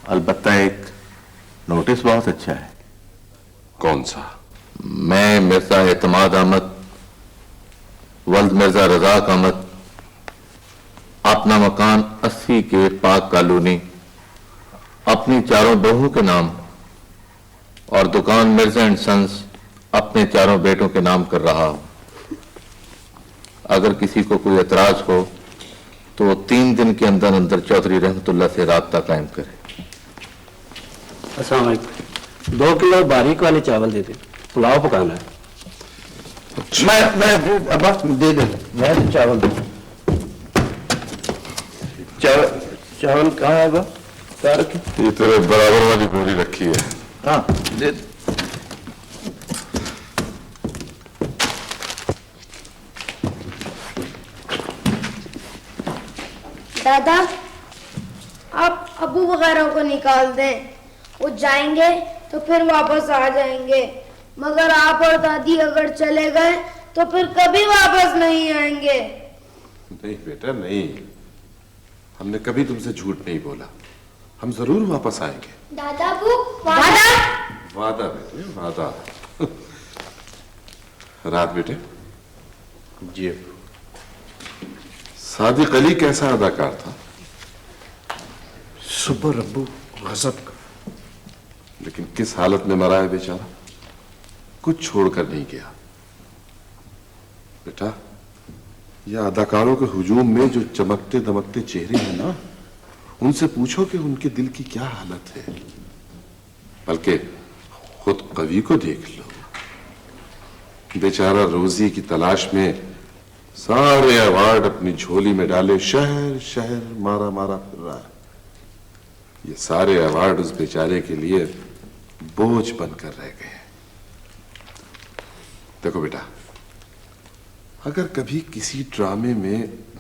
Speaker 12: अलबत्ता एक नोटिस बहुत अच्छा है।
Speaker 1: कौन सा?
Speaker 12: मैं मिर्जा एतमाद अहमद
Speaker 4: वल्द मिर्जा रज़ाक अहमद अपना मकान 80 के पाक कॉलोनी अपनी चारों बहू के नाम और दुकान मिर्जा एंड सन्स अपने चारों बेटों के नाम कर रहा हूं। अगर किसी को कोई एतराज हो तो वो 3 दिन के अंदर अंदर चौधरी रहमतुल्लाह से राब्ता कायम करे।
Speaker 13: अस्सलाम वालेकुम। 2 किलो बारीक वाले चावल दे दे, पुलाव पकाना है।
Speaker 3: मैं अब्बा दे दे, मैं चावल दे। चावल कहाँ है अब्बा?
Speaker 1: ये तेरे बराबर वाली बोरी रखी है।
Speaker 3: हाँ दे।
Speaker 10: दादा, आप अबू वगैरह को निकाल दें, वो जाएंगे तो फिर वापस आ जाएंगे, मगर आप और दादी अगर चले गए तो फिर कभी वापस नहीं आएंगे।
Speaker 1: नहीं बेटा नहीं, हमने कभी तुमसे झूठ नहीं बोला, हम जरूर वापस आएंगे।
Speaker 10: दादा वादा?
Speaker 1: वादा बेटे वादा। रात बेटे
Speaker 3: जी।
Speaker 1: सादिक अली कैसा अदाकार था?
Speaker 3: सुपर रब्बू गजब का।
Speaker 1: लेकिन किस हालत में मरा है बेचारा, कुछ छोड़कर नहीं गया। बेटा यह अदाकारों के हुजूम में जो चमकते दमकते चेहरे हैं ना, उनसे पूछो कि उनके दिल की क्या हालत है। बल्कि खुद कवि को देख लो, बेचारा रोजी की तलाश में सारे अवार्ड अपनी झोली में डाले शहर शहर मारा मारा फिर रहा है। ये सारे अवार्ड उस बेचारे के लिए बोझ बनकर रह गए। देखो बेटा, अगर कभी किसी ड्रामे में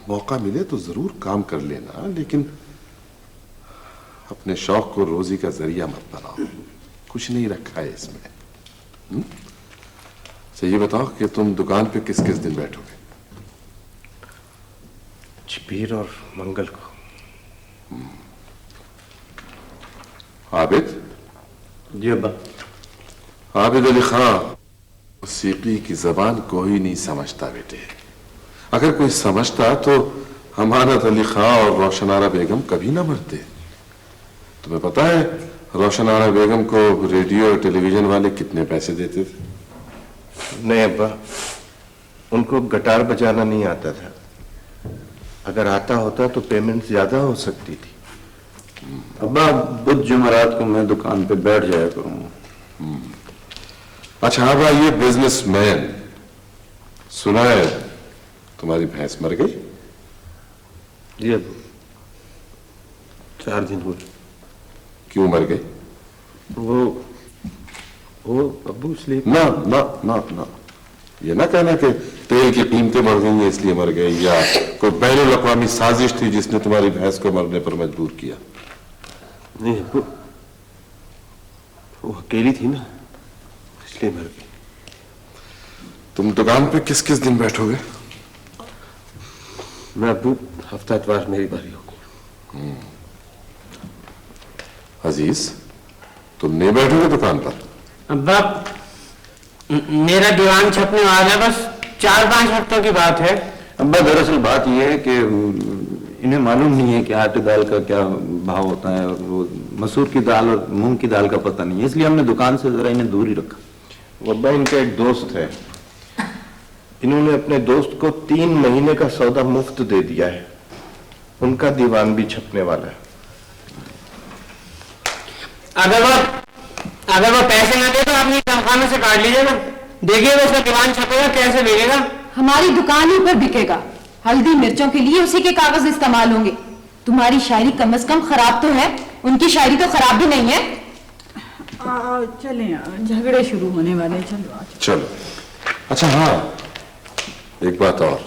Speaker 1: मौका मिले तो जरूर काम कर लेना, लेकिन अपने शौक को रोजी का जरिया मत बनाओ, कुछ नहीं रखा है इसमें। तो ये बताओ कि तुम दुकान पे किस किस दिन बैठोगे?
Speaker 3: पीर और मंगल को।
Speaker 1: आबिद?
Speaker 3: जी अब्बा।
Speaker 1: आबिद अली खां मौसीकी की जबान कोई नहीं समझता बेटे। अगर कोई समझता तो अमानत अली खां और रोशनारा बेगम कभी ना मरते। तुम्हें पता है रोशनारा बेगम को रेडियो और टेलीविजन वाले कितने पैसे देते थे?
Speaker 3: नहीं अब्बा, उनको गिटार बजाना नहीं आता था। अगर आता होता तो पेमेंट ज्यादा हो सकती थी।
Speaker 14: अब्बा बुध जुमेरात को मैं दुकान पे बैठ जाया करूंगा।
Speaker 1: अच्छा अब ये बिजनेसमैन, सुना है तुम्हारी भैंस मर गई?
Speaker 3: जी अब्बा, 4 दिन हुए।
Speaker 1: क्यों मर गई?
Speaker 3: वो अब्बू इसलिए
Speaker 1: ना ना ना ना, ये ना कहना कि तेल की कीमतें बढ़ गई हैं इसलिए मर गई, या कोई बैनुल अक़वामी साजिश थी जिसने तुम्हारी भैंस को मरने पर मजबूर किया।
Speaker 3: नहीं अब्बू, वो अकेली थी ना, इसलिए मर गई।
Speaker 1: तुम दुकान पे किस किस दिन बैठोगे?
Speaker 3: मैं अब्बू हफ्ता इतवार मेरी बारी होगी।
Speaker 1: अजीज तुम नहीं बैठोगे दुकान पर?
Speaker 7: अब्बा मेरा दीवान छपने वाला है, बस 4-5 हफ्तों की बात है।
Speaker 14: अब्बा दरअसल बात यह है कि इन्हें मालूम नहीं है कि आटे दाल का क्या भाव होता है, और वो मसूर की दाल और मूंग की दाल का पता नहीं है, इसलिए हमने दुकान से जरा इन्हें दूर ही रखा।
Speaker 3: वो अब्बा इनका एक दोस्त है, इन्होंने अपने दोस्त को 3 महीने का सौदा मुफ्त दे दिया है। उनका दीवान भी छपने वाला है।
Speaker 7: अगर वो पैसे ना दे तो अपनी तनख्वाह में से काट लीजिए ना। देखिए वो उसका दीवान छपेगा, कैसे बिकेगा?
Speaker 9: हमारी दुकान ही पर बिकेगा। हल्दी मिर्चों के लिए उसी के कागज इस्तेमाल होंगे। तुम्हारी शायरी कम से कम खराब तो है, उनकी शायरी तो खराब भी नहीं है।
Speaker 2: चलें, झगड़े शुरू होने वाले, चलो
Speaker 1: चलो। अच्छा हाँ, एक बात और,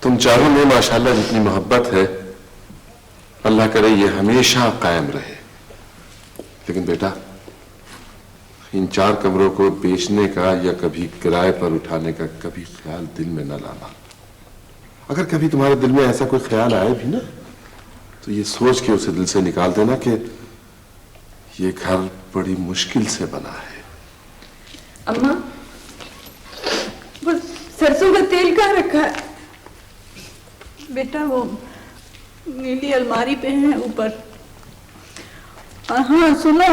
Speaker 1: तुम चारों में माशाल्लाह जितनी मोहब्बत है, अल्लाह करे ये हमेशा कायम रहे। लेकिन बेटा इन 4 कमरों को बेचने का या कभी किराए पर उठाने का कभी ख्याल दिल में न लाना। अगर कभी तुम्हारे दिल में ऐसा कोई ख्याल आए भी ना, तो ये सोच के उसे दिल से निकाल देना कि ये घर बड़ी मुश्किल से बना है।
Speaker 9: अम्मा, बस
Speaker 2: रखा है? बेटा वो नीली अलमारी पे है ऊपर। हाँ सुनो,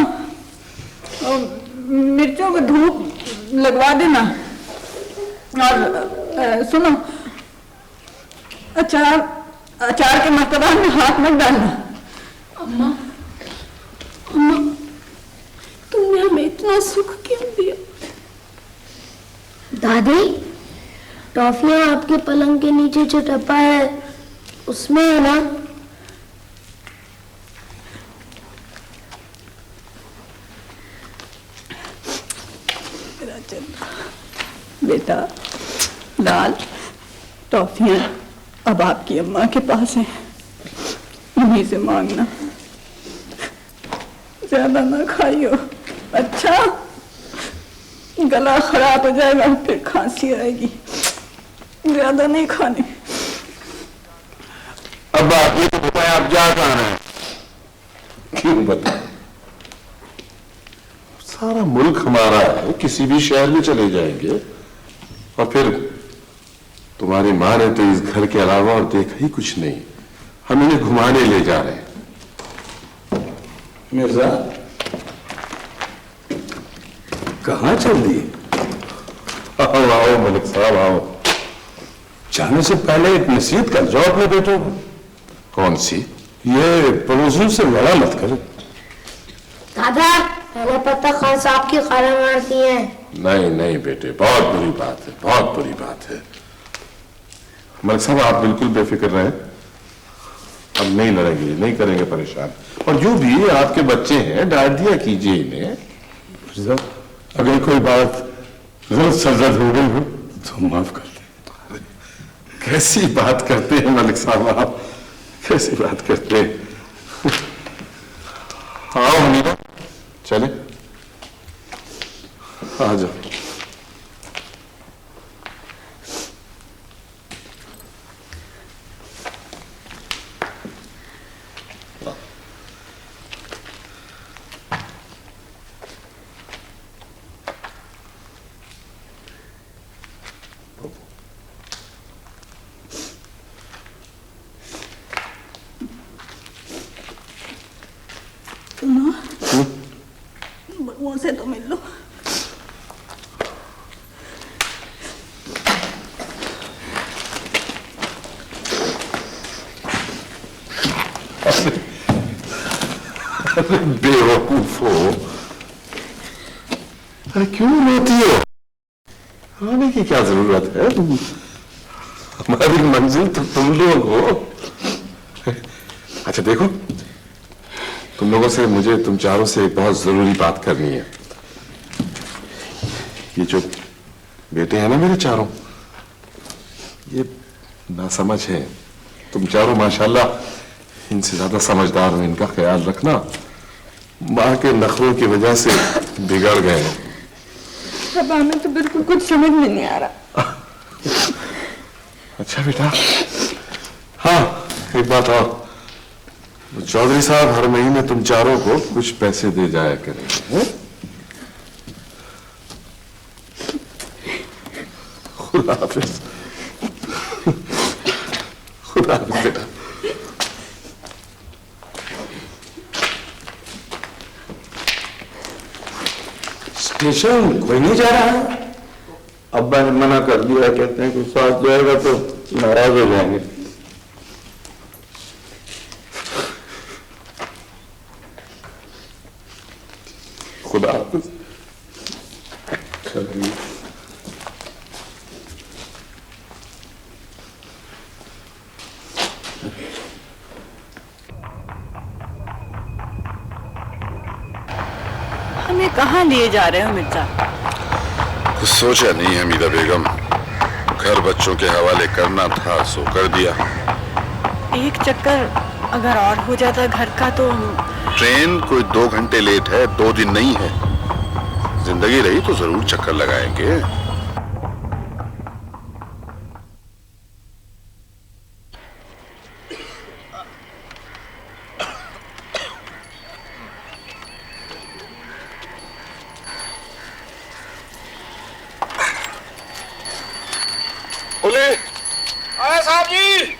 Speaker 2: मिर्चों को धूप लगवा देना। और सुनो, अचार के मर्तबा में हाथ मत डालना।
Speaker 8: अम्मा, अम्मा, तुमने हमें इतना सुख क्यों दिया?
Speaker 10: दादी, टॉफियां आपके पलंग के नीचे जो डब्बा है उसमें है ना?
Speaker 2: बेटा लाल, टॉफियां अब आपकी अम्मा के पास हैं, उन्हीं से मांगना। ज्यादा ना खाइयो, अच्छा? गला खराब हो जाएगा, फिर खांसी आएगी। ज्यादा नहीं खानी।
Speaker 1: अब आप ये तो बताएं, आप जा कहाँ रहे हैं? क्यों बताएं? सारा मुल्क हमारा है, किसी भी शहर में चले जाएंगे। और फिर तुम्हारी माँ ने तो इस घर के अलावा और देखा ही कुछ नहीं। हम इन्हें घुमाने ले जा रहे हैं।
Speaker 6: मिर्जा, कहाँ चल दिए?
Speaker 1: आओ आओ मलिक साहब आओ।
Speaker 6: जाने से पहले एक नसीहत कर जाओ अपने बेटों को।
Speaker 1: कौन सी?
Speaker 6: ये पड़ोसियों से लड़ा मत करे।
Speaker 10: दादा, मैंने पता खान साहब की खाना मारती है।
Speaker 1: नहीं नहीं बेटे, बहुत बुरी बात है, बहुत बुरी बात है। मलिक साहब आप बिल्कुल बेफिक्र रहें, हम नहीं लड़ेंगे, नहीं करेंगे परेशान। और जो भी आपके बच्चे हैं, डांट दिया कीजिए इन्हें।
Speaker 6: अगर कोई बात गलत सजद हो गई हो तो माफ कर दे।
Speaker 1: कैसी बात करते हैं मलिक साहब आप, कैसी बात करते हैं? आओ हमीदा, चले आ जाओ।
Speaker 2: सुनो, बड़ुओं से तो मिल लो।
Speaker 1: बेवकूफ हो, अरे क्यों रोती हो? आने की क्या जरूरत है? हमारी मंजिल तो तुम लोग हो। अच्छा देखो, तुम लोगों से मुझे तुम चारों से एक बहुत जरूरी बात करनी है। ये जो बेटे हैं ना मेरे चारों, ये नासमझ है। तुम चारों माशाल्लाह इनसे ज्यादा समझदार हो, इनका ख्याल रखना। माँ के नखरों की वजह से बिगड़ गए।
Speaker 2: अब हमें तो बिल्कुल कुछ समझ में नहीं आ रहा।
Speaker 1: अच्छा बेटा, हाँ एक बात और, चौधरी साहब हर महीने तुम चारों को कुछ पैसे दे जाया करेंगे। खुदा हाफिज, खुदा हाफिज बेटा।
Speaker 6: स्टेशन कोई नहीं जा रहा है?
Speaker 14: अब्बा ने मना कर दिया, कहते हैं कि साथ जाएगा तो नाराज हो जाएंगे।
Speaker 1: खुदा हाफिज।
Speaker 2: हमें कहाँ लिए जा रहे हो मिर्जा?
Speaker 1: कुछ सोचा नहीं हमीदा बेगम, घर बच्चों के हवाले करना था सो कर दिया।
Speaker 2: एक चक्कर अगर और हो जाता घर का तो।
Speaker 1: ट्रेन कोई 2 घंटे लेट है, 2 दिन नहीं है। जिंदगी रही तो जरूर चक्कर लगाएंगे।
Speaker 5: आए साहब जी।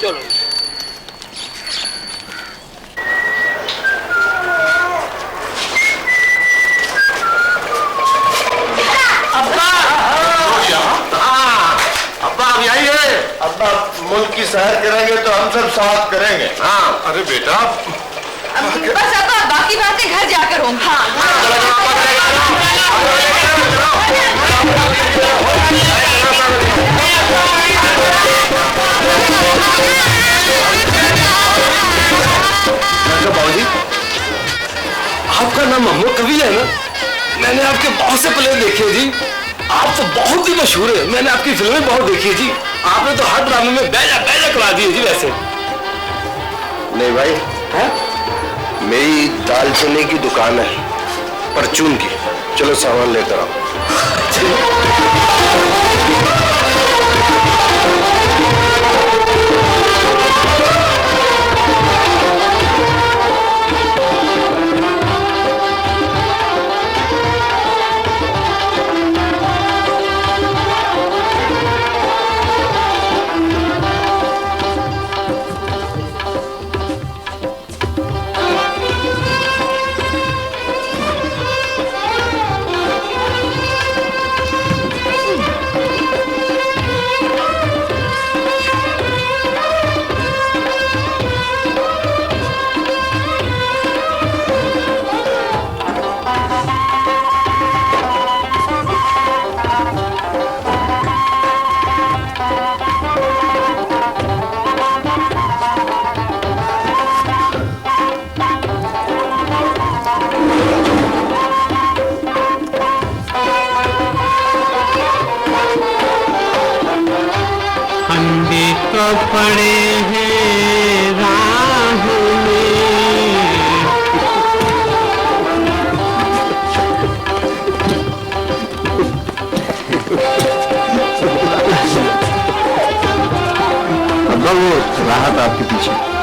Speaker 7: चलो
Speaker 5: अब्बा मुल्क की सैर करेंगे तो हम सब साथ करेंगे। हाँ अरे बेटा
Speaker 9: बस अब बाकी बातें घर जाकर होंगी।
Speaker 11: बाबूजी आपका नाम मोहम्मद कवि है ना? मैंने आपके बहुत से प्ले देखे जी। आप तो बहुत ही मशहूर है। मैंने आपकी फिल्में बहुत देखी है जी। आपने तो हर ड्रामे में बैजा बैजा करा दी है जी। वैसे
Speaker 3: नहीं भाई है? मेरी दालचीनी की दुकान है, परचून की। चलो सामान लेकर आओ।
Speaker 7: पड़े हैं राह
Speaker 14: अब्बा वो राहत आपके पीछे।